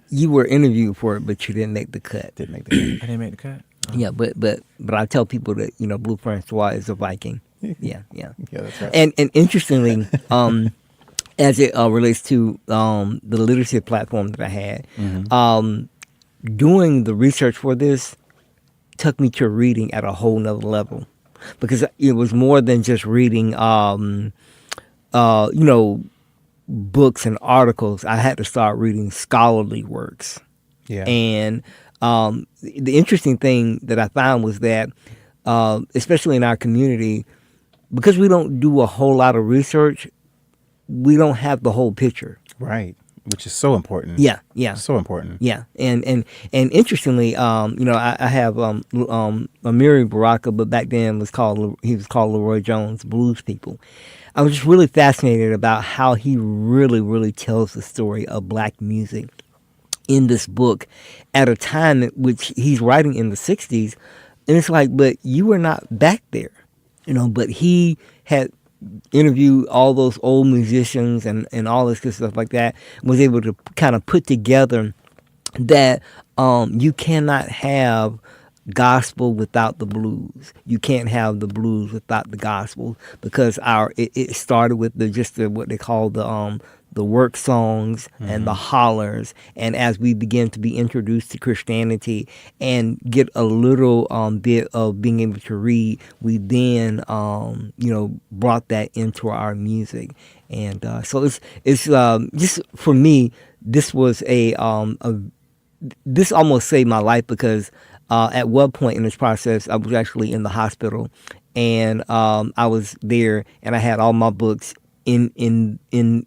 You were interviewed for it, but you didn't make the cut. Didn't make the cut. I didn't make the cut. Oh. Yeah, but I tell people that Blue Francois is a Viking. Yeah. Yeah, that's right. And interestingly, as it relates to the literacy platform that I had, doing the research for this took me to reading at a whole nother level, because it was more than just reading, books and articles. I had to start reading scholarly works. Yeah. And the interesting thing that I found was that, especially in our community, because we don't do a whole lot of research, we don't have the whole picture. Right. Which is so important. Yeah. So important. Yeah. And interestingly, I have Amiri Baraka, but back then he was called Leroy Jones Blues People. I was just really fascinated about how he really, really tells the story of black music in this book at a time in which he's writing in the 60s. And it's like, but you were not back there, but he had interviewed all those old musicians and all this good stuff like that, and was able to kind of put together that you cannot have gospel without the blues. You can't have the blues without the gospel, because it started with what they call the work songs and the hollers. And as we begin to be introduced to Christianity and get a little bit of being able to read, we then brought that into our music. And so it's just for me, this was this almost saved my life, because at one point in this process, I was actually in the hospital, and I was there, and I had all my books in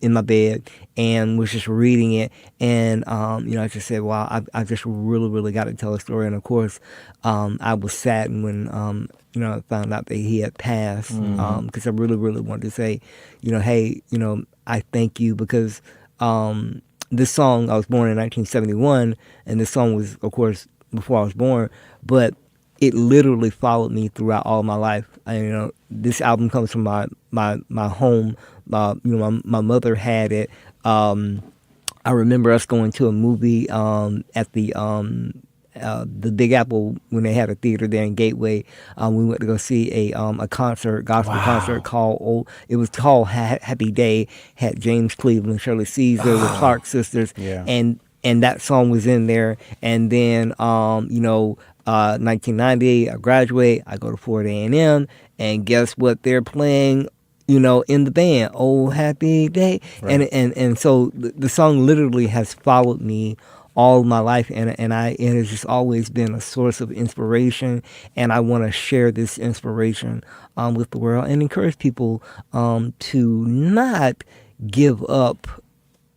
my bed, and was just reading it, and I just said, wow, I just really, really got to tell a story. And of course, I was saddened when I found out that he had passed, because I really, really wanted to say, hey, I thank you, because this song, I was born in 1971, and this song was, of course, before I was born, but it literally followed me throughout all my life. This album comes from my home. My mother had it. I remember us going to a movie at the Big Apple when they had a theater there in Gateway. We went to go see a concert, gospel concert called Happy Day. Had James Cleveland, Shirley Caesar, the Clark sisters, and that song was in there. And then 1990, I graduate. I go to Florida A&M, and guess what they're playing? In the band, "Oh Happy Day," right. and so the song literally has followed me all my life, and it has just always been a source of inspiration, and I want to share this inspiration with the world and encourage people to not give up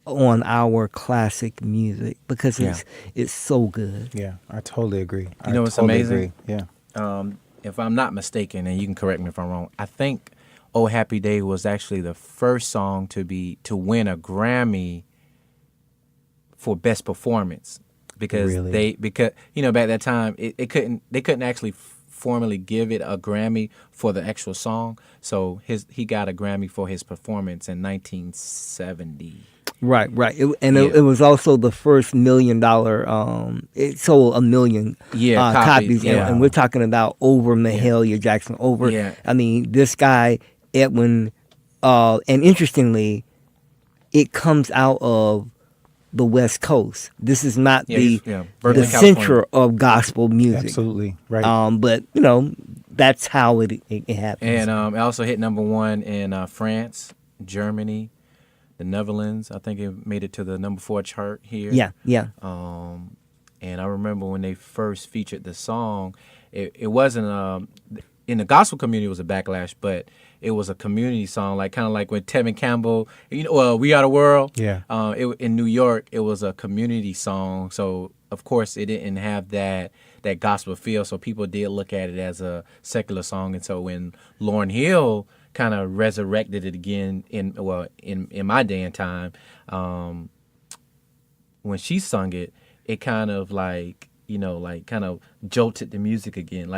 on our classic music, because it's so good. Yeah, I totally agree. It's amazing. Agree. Yeah. If I'm not mistaken, and you can correct me if I'm wrong, I think "Oh Happy Day" was actually the first song to win a Grammy for best performance, because back that time they couldn't actually formally give it a Grammy for the actual song, so he got a Grammy for his performance in 1970. Right. It was also the first $1 million. It sold 1 million copies, and we're talking about over Mahalia Jackson. I mean, this guy Edwin, and interestingly, it comes out of the West Coast. This is not the center of gospel music. Absolutely right. But that's how it happens. And I also hit number 1 in France, Germany, the Netherlands. I think it made it to the number 4 chart here. Yeah. And I remember when they first featured the song, it wasn't in the gospel community, it was a backlash, but it was a community song, like kind of like when Tevin Campbell, We Are the World. Yeah. In New York, it was a community song, so of course it didn't have that gospel feel. So people did look at it as a secular song, and so when Lauryn Hill kind of resurrected it again in my day and time, when she sung it, it kind of kind of jolted the music again.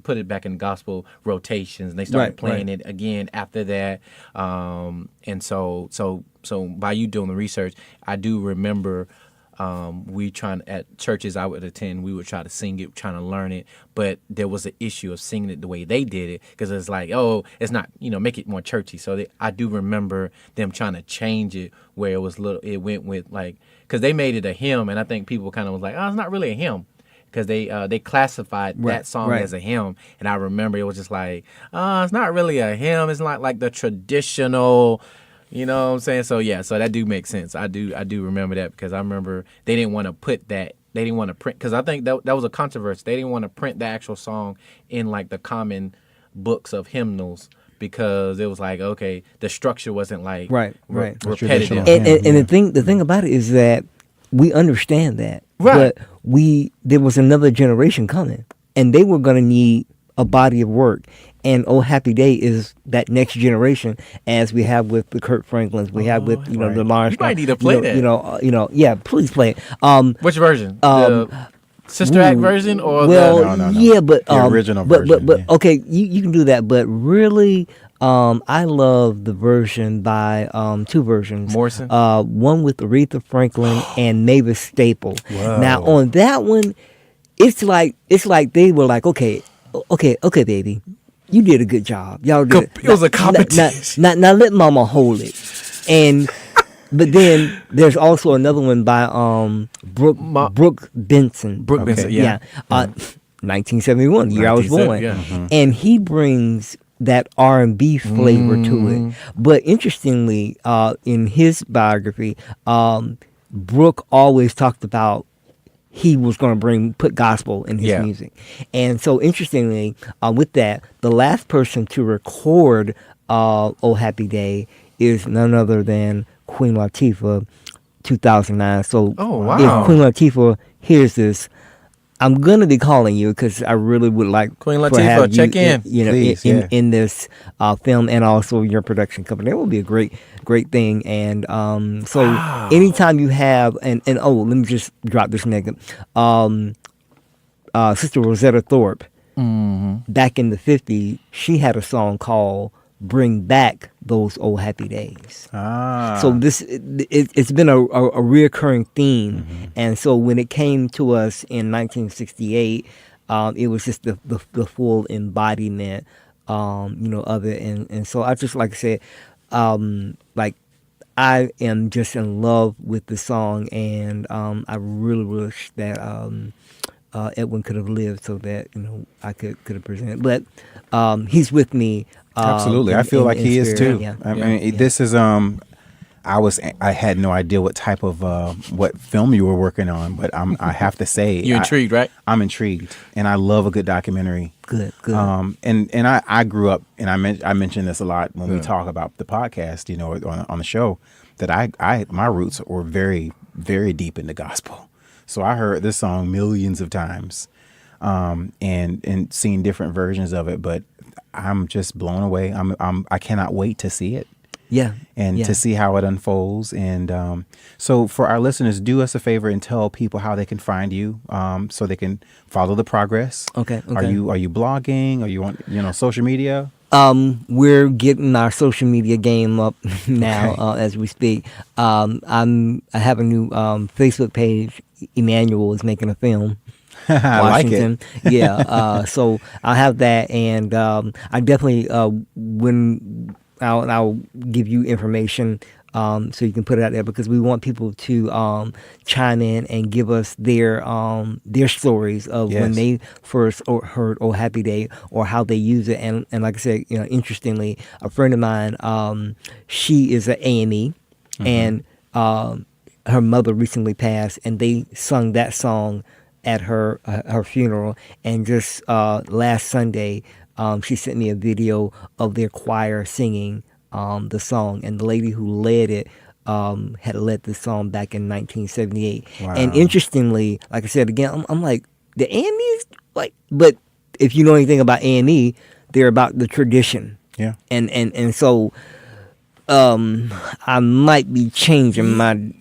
Put it back in gospel rotations, and they started playing it again after that. And so by you doing the research, I do remember at churches I would attend, we would try to sing it, trying to learn it, but there was an issue of singing it the way they did it, because it's like, it's not, make it more churchy. So I do remember them trying to change it where it went with because they made it a hymn, and I think people kind of was like, it's not really a hymn, because they classified that song as a hymn, and I remember it was just like, it's not really a hymn, it's not like the traditional. You know what I'm saying? So yeah, so that do make sense. I do remember that, because I remember they didn't want to put that. They didn't want to print, because I think that was a controversy. They didn't want to print the actual song in the common books of hymnals, because it was like, okay, the structure wasn't repetitive. And the thing about it is that we understand that, but there was another generation coming, and they were going to need a body of work. And Oh Happy Day is that next generation, as we have with the Kurt Franklins, we have with the Lawrence. You might need to play that. Yeah, please play it. Which version? The Sister Act version, or no. Yeah, but the original version. But okay, you can do that. But really, I love the version by 2 versions. Morrison. One with Aretha Franklin and Mavis Staple. Whoa. Now on that one, it's like they were like, okay, baby. You did a good job. Y'all did. It was a competition. Now let Mama hold it. But then there's also another one by Brooke Benson. Brooke Benson, yeah. 1971, the year I was born. Yeah. Mm-hmm. And he brings that R&B flavor to it. But interestingly, in his biography, Brooke always talked about he was going to put gospel in his music. And so interestingly, with that, the last person to record Oh Happy Day is none other than Queen Latifah, 2009. So if Queen Latifah hears this, I'm going to be calling you, because I really would like Queen Latifah, check in. In this film, and also your production company. That would be a great thing. And so anytime you have, and let me just drop this nugget. Sister Rosetta Thorpe, back in the 50s, she had a song called Bring Back Those Old Happy Days. So it's been a reoccurring theme. And so when it came to us in 1968, it was just the full embodiment, of it. And so I just, like I said, I am just in love with the song, and I really wish that Edwin could have lived so that I could have presented. But he's with me. Absolutely, I feel like he is too. Yeah. I mean, this is I had no idea what type of what film you were working on, but I have to say, you're intrigued, right? I'm intrigued, and I love a good documentary. Good. And I grew up, and I mention this a lot when we talk about the podcast, on the show, that I my roots were very, very deep in the gospel. So I heard this song millions of times, and seen different versions of it, but I'm just blown away. I cannot wait to see it. Yeah. And to see how it unfolds. And so for our listeners, do us a favor and tell people how they can find you, so they can follow the progress. Okay. Are you blogging? Are you on social media? We're getting our social media game up now, as we speak. I have a new Facebook page. Emanuel is making a film. Washington. I like it. So I have that, and I definitely when I'll give you information so you can put it out there because we want people to chime in and give us their stories of when they first heard "Oh Happy Day" or how they use it. And like I said, interestingly, a friend of mine, she is an A&E, and her mother recently passed, and they sung that song at her funeral. And just last Sunday, she sent me a video of their choir singing the song, and the lady who led it had led the song back in 1978. Wow. And interestingly, like I said again, I'm like, the A&E, like, but if you know anything about A&E, they're about the tradition. Yeah. And so I might be changing my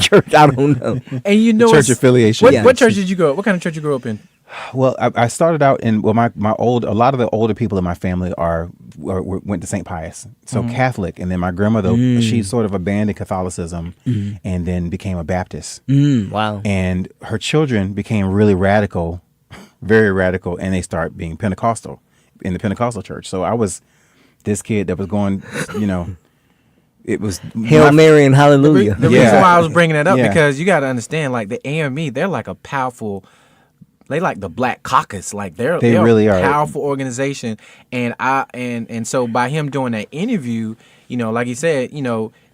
church. I don't know. And you know, church affiliation. What church did you go? What kind of church you grew up in? Well, I started out in a lot of the older people in my family went to St. Pius, so Catholic, and then my grandmother, she sort of abandoned Catholicism and then became a Baptist. Wow! And her children became really radical, very radical, and they start being Pentecostal in the Pentecostal church. So I was this kid that was going, it was Hail Mary and Hallelujah. The reason why I was bringing that up because you got to understand, like the AME, they're like a powerful. They like the Black Caucus, like they're really a powerful organization, and so by him doing that interview, like he said,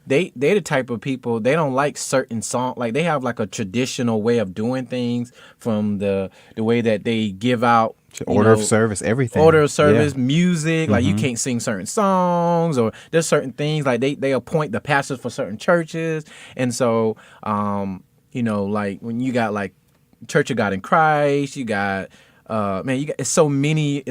they're the type of people, they don't like certain songs, like they have like a traditional way of doing things, from the way that they give out order of service, everything, music, like you can't sing certain songs, or there's certain things like they appoint the pastors for certain churches, and so like when you got like Church of God in Christ, you got it's so many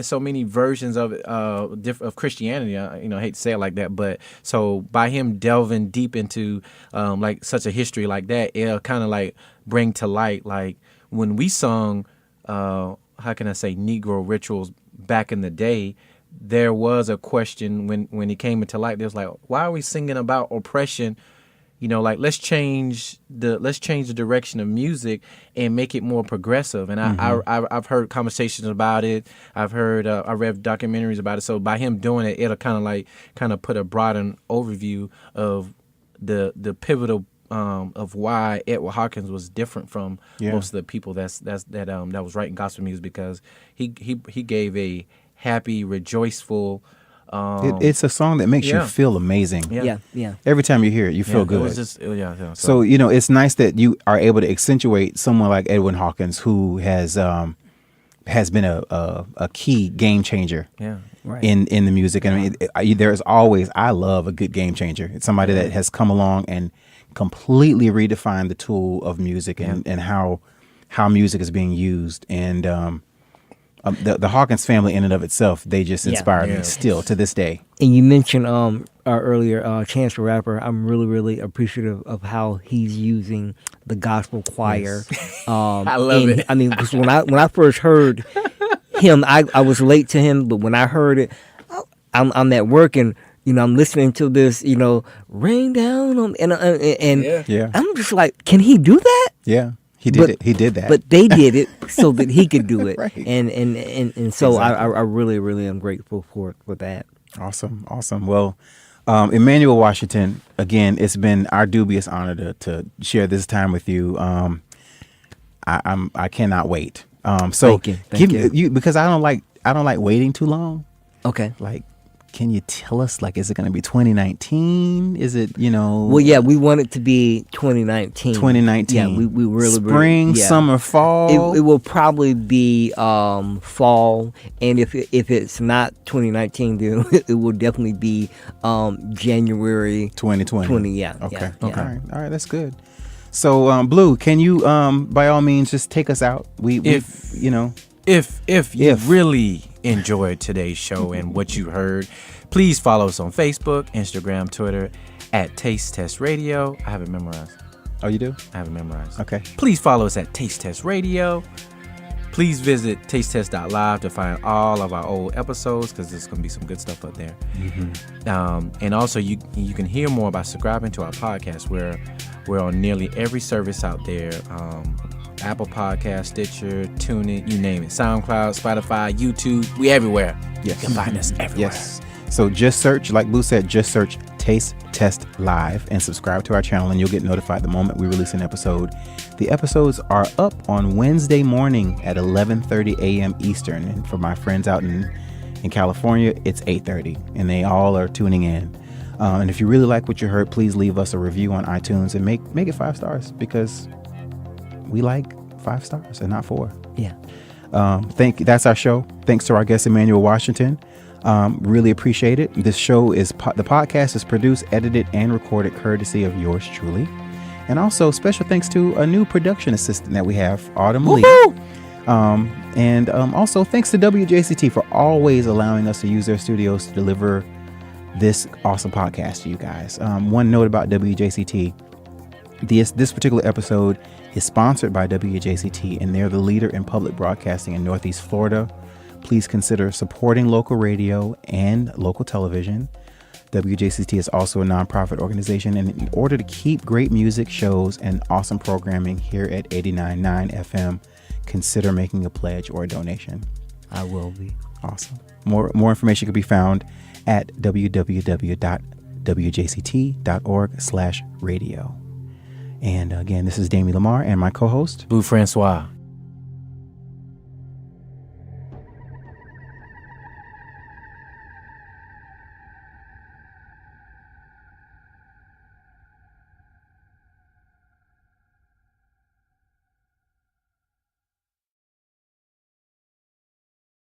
versions of it, of Christianity. I hate to say it like that, but so by him delving deep into like such a history like that, it'll kind of like bring to light, like when we sung how can I say, Negro rituals back in the day, there was a question when it came into light. There's like, why are we singing about oppression? Like let's change the direction of music and make it more progressive. And I've heard conversations about it. I've heard I read documentaries about it. So by him doing it, it'll kind of put a broader overview of the pivotal of why Edwin Hawkins was different from most of the people that was writing gospel music, because he gave a happy, rejoiceful. It's a song that makes you feel amazing. Yeah. Every time you hear it, you feel good. It was just, So it's nice that you are able to accentuate someone like Edwin Hawkins, who has been a key game changer. In the music. And I mean, there's always, I love a good game changer. It's somebody that has come along and completely redefined the tool of music and how music is being used. And the Hawkins family in and of itself, they just inspire me still to this day. And you mentioned earlier Chance the Rapper. I'm really, really appreciative of how he's using the gospel choir. I love it. I mean, because when I first heard him, I was late to him, but when I heard it, I'm at work and I'm listening to this, rain down on, and I'm just like, can he do that? Yeah. He did it. He did that. But they did it so that he could do it. Right. And so exactly. I really, really am grateful for that. Awesome. Well, Emanuel Washington, again, it's been our dubious honor to share this time with you. I cannot wait. So Thank you. Because I don't like waiting too long. Okay. Like, can you tell us, like, is it going to be 2019? Is it, Well, yeah, we want it to be 2019. 2019. Yeah, we really... Spring, summer, fall? It will probably be fall. And if it's not 2019, then it will definitely be January... 2020. Yeah. Okay. Yeah. All right, that's good. So, Blue, can you, by all means, just take us out? If you really enjoyed today's show and what you heard, please follow us on Facebook, Instagram, Twitter at Taste Test Radio. I have it memorized. Oh, you do? I have it memorized. Okay. Please follow us at Taste Test Radio. Please visit tastetest.live to find all of our old episodes, because there's going to be some good stuff up there. Mm-hmm. And also, you can hear more by subscribing to our podcast, where we're on nearly every service out there. Apple Podcast, Stitcher, TuneIn, you name it. SoundCloud, Spotify, YouTube, we everywhere. Yes. You can find us everywhere. Yes. So just search, like Blue said, just search Taste Test Live and subscribe to our channel, and you'll get notified the moment we release an episode. The episodes are up on Wednesday morning at 11:30 a.m. Eastern. And for my friends out in California, it's 8:30, and they all are tuning in. And if you really like what you heard, please leave us a review on iTunes and make it 5 stars, because we like 5 stars and not 4. Yeah. That's our show. Thanks to our guest, Emanuel Washington. Really appreciate it. This show the podcast is produced, edited, and recorded courtesy of yours truly. And also special thanks to a new production assistant that we have, Autumn Lee. And also thanks to WJCT for always allowing us to use their studios to deliver this awesome podcast to you guys. One note about WJCT. This particular episode is sponsored by WJCT, and they're the leader in public broadcasting in Northeast Florida. Please consider supporting local radio and local television. WJCT is also a nonprofit organization, and in order to keep great music, shows, and awesome programming here at 89.9 FM, consider making a pledge or a donation. I will be. Awesome. More information can be found at www.wjct.org/radio. And again, this is Damien Lamar and my co-host, Blue Francois.